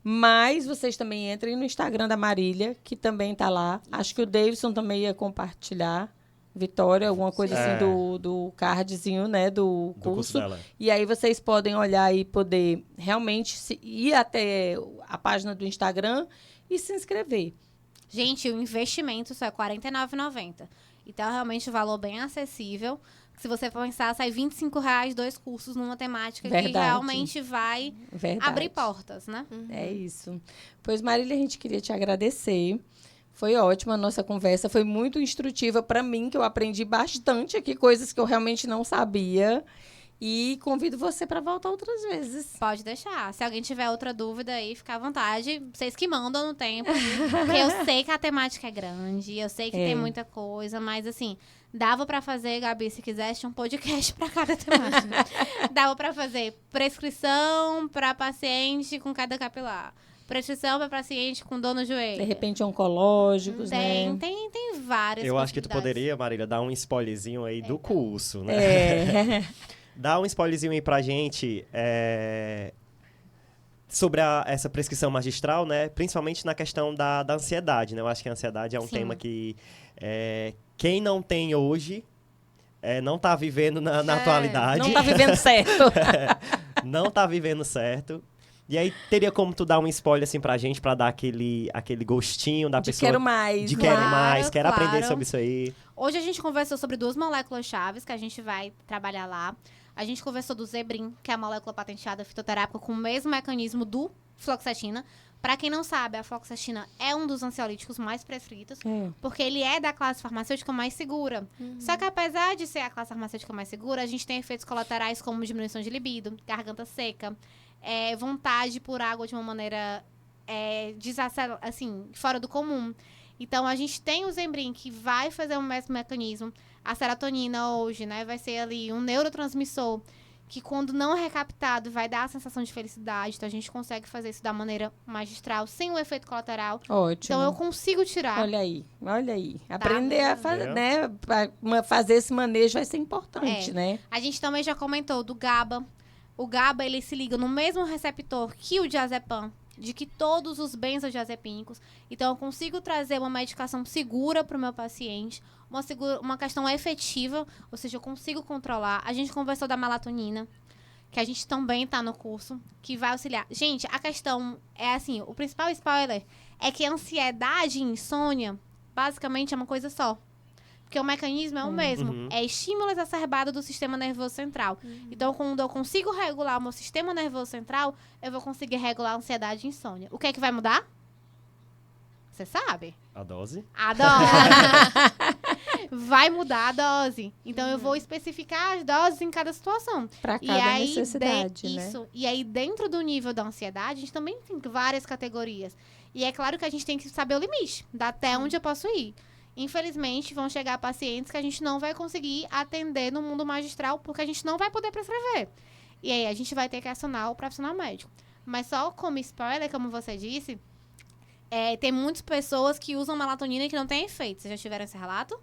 Mas vocês também entrem no Instagram da Marília, que também tá lá. Acho que o Davidson também ia compartilhar. Vitória, alguma coisa assim do cardzinho, né, do curso. Dela. E aí vocês podem olhar e poder realmente ir até a página do Instagram e se inscrever. Gente, o investimento só é R$ 49,90. Então, é realmente um valor bem acessível. Se você for pensar, sai R$ 25 2 cursos numa temática que Verdade. realmente vai Verdade. abrir portas, né? É isso. Pois, Marília, a gente queria te agradecer. Foi ótima a nossa conversa, foi muito instrutiva para mim, que eu aprendi bastante aqui, coisas que eu realmente não sabia. E convido você para voltar outras vezes. Pode deixar. Se alguém tiver outra dúvida aí, fica à vontade. Vocês que mandam no tempo. Porque eu sei que a temática é grande, eu sei que tem muita coisa, mas assim, dava pra fazer, Gabi, se quisesse, um podcast pra cada temática. Dava pra fazer prescrição pra paciente com cada capilar. Prescrição para paciente com dor no joelho. De repente, oncológicos, né? Tem várias Eu acho que tu possibilidades. poderia, Marília, dar um spoilerzinho aí do curso, né? É. Dá um spoilerzinho aí pra gente sobre essa prescrição magistral, né? Principalmente na questão da ansiedade, né? Eu acho que a ansiedade é um Sim. tema que quem não tem hoje não tá vivendo na atualidade. Não tá vivendo certo. Não tá vivendo certo. E aí, teria como tu dar um spoiler, assim, pra gente, pra dar aquele gostinho da De pessoa... quero mais. De né? quero Claro, mais, quero aprender claro. sobre isso aí. Hoje a gente conversou sobre 2 moléculas chaves que a gente vai trabalhar lá. A gente conversou do Zebrin, que é a molécula patenteada fitoterápica com o mesmo mecanismo do fluoxetina. Pra quem não sabe, a fluoxetina é um dos ansiolíticos mais prescritos, É. porque ele é da classe farmacêutica mais segura. Só que apesar de ser a classe farmacêutica mais segura, a gente tem efeitos colaterais como diminuição de libido, garganta seca, vontade por água de uma maneira assim, fora do comum. Então, a gente tem o Zembrin, que vai fazer o mesmo mecanismo. A serotonina hoje, né, vai ser ali um neurotransmissor que, quando não recaptado, vai dar a sensação de felicidade. Então, a gente consegue fazer isso da maneira magistral, sem o efeito colateral. Ótimo. Então, eu consigo tirar. Olha aí. Aprender a fazer, Entendeu? né? Fazer esse manejo vai ser importante, né? A gente também já comentou do GABA. O GABA, ele se liga no mesmo receptor que o diazepam, de que todos os benzodiazepínicos. Então, eu consigo trazer uma medicação segura para o meu paciente, uma questão efetiva, ou seja, eu consigo controlar. A gente conversou da melatonina, que a gente também está no curso, que vai auxiliar. Gente, a questão é assim, o principal spoiler é que ansiedade e insônia, basicamente, é uma coisa só. Porque o mecanismo é o mesmo. Uhum. É estímulo exacerbado do sistema nervoso central. Então, quando eu consigo regular o meu sistema nervoso central, eu vou conseguir regular a ansiedade e insônia. O que é que vai mudar? Você sabe? A dose? A dose. Vai mudar a dose. Então, eu vou especificar as doses em cada situação. Para E cada aí, necessidade, né? isso. E aí, dentro do nível da ansiedade, a gente também tem várias categorias. E é claro que a gente tem que saber o limite, da até onde eu posso ir. Infelizmente, vão chegar pacientes que a gente não vai conseguir atender no mundo magistral, porque a gente não vai poder prescrever. E aí, a gente vai ter que acionar o profissional médico. Mas só como spoiler, como você disse, tem muitas pessoas que usam melatonina e que não tem efeito. Vocês já tiveram esse relato?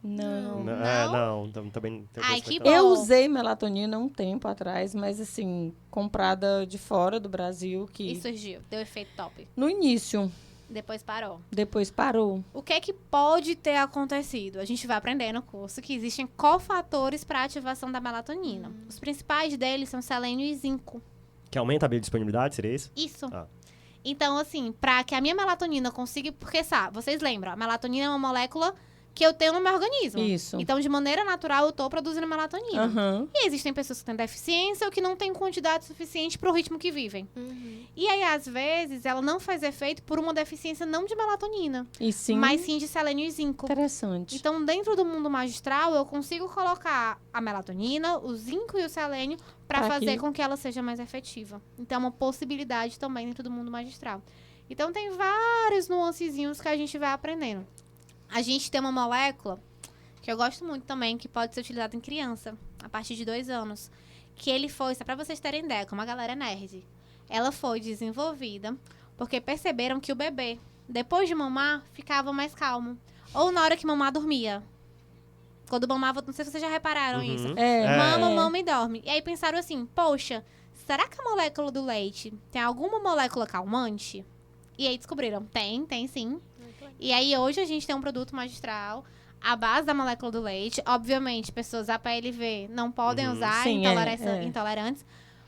Não. Não, também... Ai, que Eu bom. usei melatonina um tempo atrás, mas assim, comprada de fora do Brasil, que E surgiu, deu efeito top. no início, Depois parou. depois parou. O que é que pode ter acontecido? A gente vai aprender no curso que existem cofatores para a ativação da melatonina. Os principais deles são selênio e zinco. Que aumenta a biodisponibilidade, seria isso? Isso. Ah. Então, assim, para que a minha melatonina consiga... Porque, sabe, vocês lembram, a melatonina é uma molécula que eu tenho no meu organismo. Isso. Então, de maneira natural, eu tô produzindo melatonina. Aham. E existem pessoas que têm deficiência ou que não têm quantidade suficiente para o ritmo que vivem. E aí, às vezes, ela não faz efeito por uma deficiência não de melatonina, E sim, mas sim de selênio e zinco. interessante. Então, dentro do mundo magistral, eu consigo colocar a melatonina, o zinco e o selênio para Pra fazer que- com que ela seja mais efetiva. Então, é uma possibilidade também dentro do mundo magistral. Então, tem vários nuancezinhos que a gente vai aprendendo. A gente tem uma molécula que eu gosto muito também, que pode ser utilizada em criança, a partir de 2 anos. Que ele foi, só para vocês terem ideia, como a galera é nerd, ela foi desenvolvida porque perceberam que o bebê, depois de mamar, ficava mais calmo. Ou na hora que mamar, dormia. Quando mamava, não sei se vocês já repararam isso. Mama e dorme. E aí pensaram assim, poxa, será que a molécula do leite tem alguma molécula calmante? E aí descobriram, tem sim. E aí hoje a gente tem um produto magistral à base da molécula do leite. Obviamente, pessoas APLV não podem usar, Sim, intolerantes,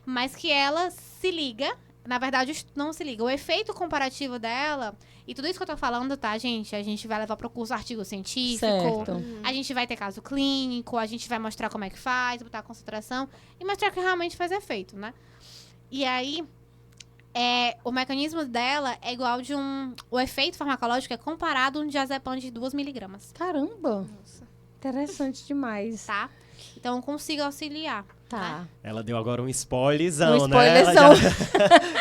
mas que ela se liga Na verdade, não se liga. O efeito comparativo dela, e tudo isso que eu tô falando, tá, gente? A gente vai levar pro curso artigo científico. Certo. A gente vai ter caso clínico, a gente vai mostrar como é que faz, botar a concentração e mostrar que realmente faz efeito, né? E aí, o mecanismo dela é igual de o efeito farmacológico é comparado a um diazepam de 2 miligramas, Caramba, Nossa. interessante demais. tá? Então, eu consigo auxiliar. Tá. Ela deu agora um spoilerzão, Um né? spoilerzão.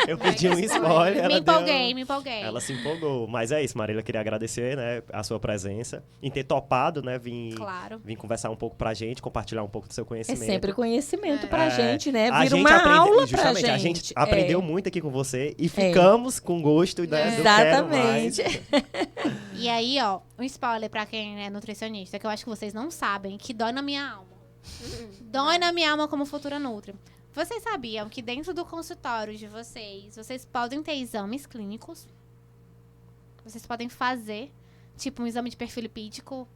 Eu pedi um spoiler, Me ela deu... empolguei. Ela se empolgou. Mas é isso, Marília, queria agradecer, né, a sua presença, em ter topado, né, vir conversar um pouco pra gente, compartilhar um pouco do seu É conhecimento. sempre conhecimento pra É, gente, né? a Vira gente uma aprende- aula pra justamente, gente. a gente aprendeu muito aqui com você e ficamos com gosto, né, do Exatamente. quero mais. E aí, ó, um spoiler pra quem é nutricionista, que eu acho que vocês não sabem, que dói na minha alma. Dói na minha alma como futura nutri. Vocês sabiam que dentro do consultório de vocês podem ter exames clínicos? Vocês podem fazer, tipo, um exame de perfil lipídico,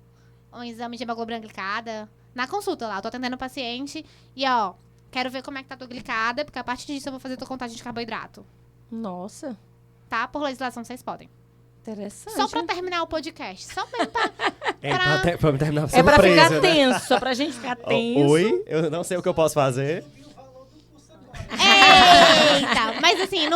um exame de hemoglobina glicada. Na consulta lá, eu tô atendendo o paciente e, ó, quero ver como é que tá tua glicada, porque a partir disso eu vou fazer tua contagem de carboidrato. Nossa, Tá? Por legislação, vocês podem. interessante. Só pra terminar o podcast. Só mesmo pra... Pra me terminar É pra surpresa, ficar né? tenso, só pra gente ficar tenso. Oi, eu não sei o que eu posso fazer. Eita! Mas assim,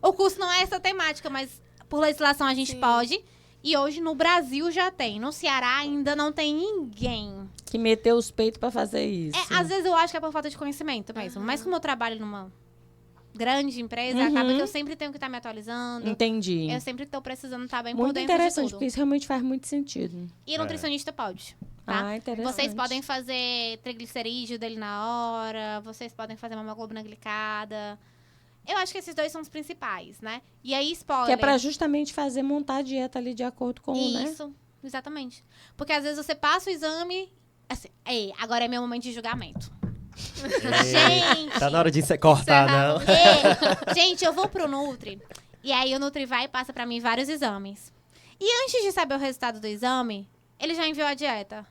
o curso não é essa temática, mas por legislação a gente Sim. pode. E hoje no Brasil já tem. No Ceará ainda não tem ninguém. Que meteu os peitos pra fazer isso. Às vezes eu acho que é por falta de conhecimento mesmo. Mas como eu trabalho numa grande empresa, acaba que eu sempre tenho que estar me atualizando. Entendi. Eu sempre estou precisando estar bem por Muito dentro de interessante, tudo. porque isso realmente faz muito sentido. E nutricionista pode. Tá? Ah, interessante. Vocês podem fazer triglicerídeo dele na hora, vocês podem fazer uma hemoglobina glicada. Eu acho que esses dois são os principais, né? E aí, spoiler. Que é pra justamente montar a dieta ali de acordo com o, né? Isso, exatamente. Porque às vezes você passa o exame, assim, ei, agora é meu momento de julgamento. Gente! Tá na hora de você cortar, não? Ei, gente, eu vou pro Nutri, e aí o Nutri vai e passa pra mim vários exames. E antes de saber o resultado do exame, ele já enviou a dieta.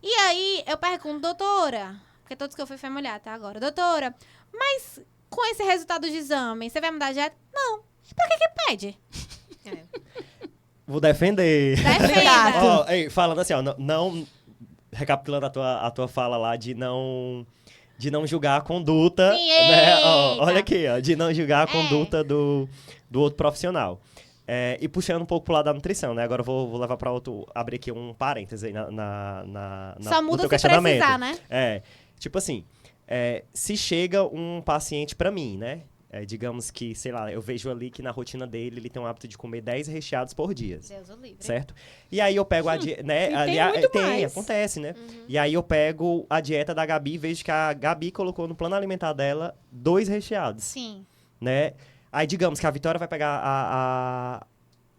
E aí, eu pergunto, doutora, porque todos que eu fui foi mulher, tá? Agora, doutora, mas com esse resultado de exame, você vai mudar a dieta? Não. E pra que pede? Vou defender. Defenda. Ó, ei, falando assim, ó, não recapitulando a tua fala lá de não julgar a conduta, Sim, né? Ó, eita. olha aqui, ó, de não julgar a conduta do outro profissional. E puxando um pouco pro lado da nutrição, né? Agora eu vou levar para outro, abrir aqui um parêntese aí Só no muda teu se questionamento. precisar, né? Tipo assim, se chega um paciente para mim, né? Digamos que, sei lá, eu vejo ali que na rotina dele ele tem o hábito de comer 10 recheados por dia. Deus o livre. Certo? E aí eu pego a dieta, né? e ali, tem muito mais. acontece, né? E aí eu pego a dieta da Gabi e vejo que a Gabi colocou no plano alimentar dela 2 recheados, Sim. né? Aí digamos que a Vitória vai pegar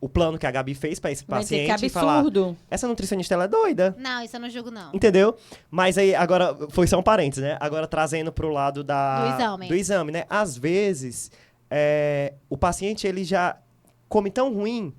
o plano que a Gabi fez pra esse Vai dizer paciente que e falar, absurdo. essa nutricionista ela é doida. Não, isso eu não julgo, não. Entendeu? Mas aí, agora, foi só um parênteses, né? Agora, trazendo pro lado Do exame, né? Às vezes, o paciente, ele já come tão ruim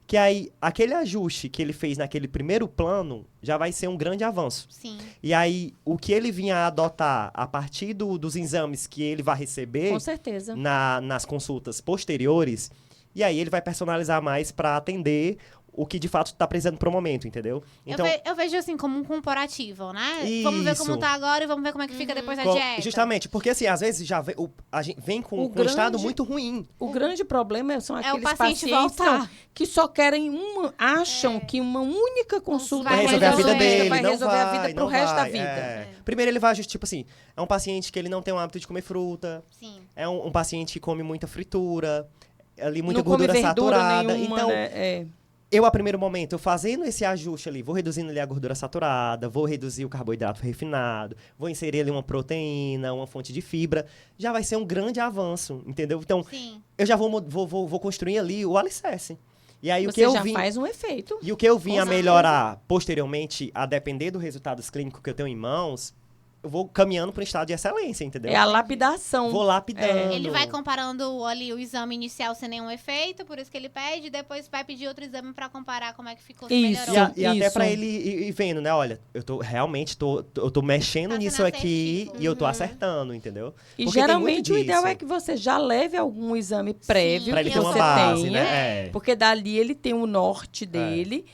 que aí, aquele ajuste que ele fez naquele primeiro plano já vai ser um grande avanço. Sim. E aí, o que ele vinha a adotar a partir dos exames que ele vai receber Com certeza. nas consultas posteriores, e aí ele vai personalizar mais para atender o que de fato está precisando pro momento, entendeu? Então, Eu vejo assim como um comparativo, né? Vamos ver como Isso. tá agora e vamos ver como é que fica depois da com- dieta. justamente, porque assim, às vezes já a gente vem com O um estado grande- muito ruim. O grande problema são É aqueles o paciente pacientes voltar. que só querem acham que uma única consulta Vai Vai resolver a vida resolver, dele, vai não resolver a vai, vida pro não resto da vai, vida. Primeiro ele vai, tipo assim, é um paciente que ele não tem o hábito de comer fruta, Sim. é um paciente que come muita fritura, ali muita não come gordura verdura saturada. nenhuma, Então, né? eu, a primeiro momento, eu fazendo esse ajuste ali, vou reduzindo ali a gordura saturada, vou reduzir o carboidrato refinado, vou inserir ali uma proteína, uma fonte de fibra, já vai ser um grande avanço, entendeu? Então, Sim. eu já vou construir ali o alicerce. E aí, o que Você eu já vim... faz um efeito. E o que eu vim Com a certeza. melhorar posteriormente, a depender dos resultados clínicos que eu tenho em mãos, vou caminhando para um estado de excelência, entendeu? É a lapidação. Vou lapidando. Ele vai comparando ali o exame inicial sem nenhum efeito, por isso que ele pede, e depois vai pedir outro exame pra comparar como é que ficou, se Isso. melhorou. E até Isso. pra ele ir vendo, né? Olha, eu tô realmente eu tô mexendo Tá nisso sendo aqui assertivo. e eu tô acertando, entendeu? E Porque tem geralmente muito o ideal disso. é que você já leve algum exame prévio Pra ele que ter uma você base, tenha, né? É. porque dali ele tem o norte dele,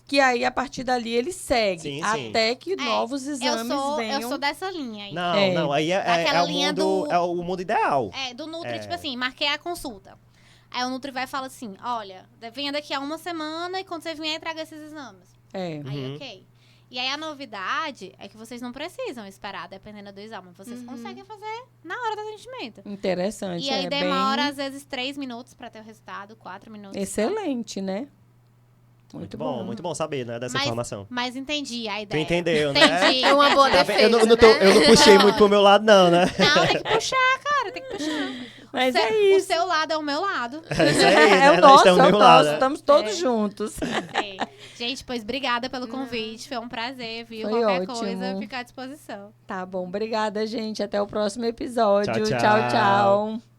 que aí a partir dali ele segue, Sim, sim. até que novos exames venham. Eu sou dessa linha aí. Não, aí Daquela é o linha mundo, do- é o mundo ideal. Do Nutri, É. tipo assim, marquei a consulta. Aí o Nutri vai e fala assim, olha, venha daqui a uma semana e quando você vier, traga esses exames. É. Aí, Uhum. ok. E aí a novidade é que vocês não precisam esperar, dependendo do exame. Vocês conseguem fazer na hora do atendimento. Interessante. E aí é demora, bem às vezes, 3 minutos pra ter o resultado, 4 minutos. excelente, né? Muito bom. Muito bom saber, né, dessa informação. Mas entendi a Tu ideia. entendeu, né? Entendi. É uma boa Tá vendo? defesa, Eu não puxei muito pro meu lado, não, né? Não, tem que puxar, cara, tem que puxar. Mas Seu- é isso. O seu lado é o meu lado. É isso aí, né? É o Nós nosso, estamos é do o mesmo lado, nosso. né? Estamos todos É. juntos. Sei. Gente, pois obrigada pelo convite. Foi um prazer, viu? Foi Qualquer ótimo. coisa, ficar à disposição. Tá bom, obrigada, gente. Até o próximo episódio. Tchau, tchau. Tchau, tchau.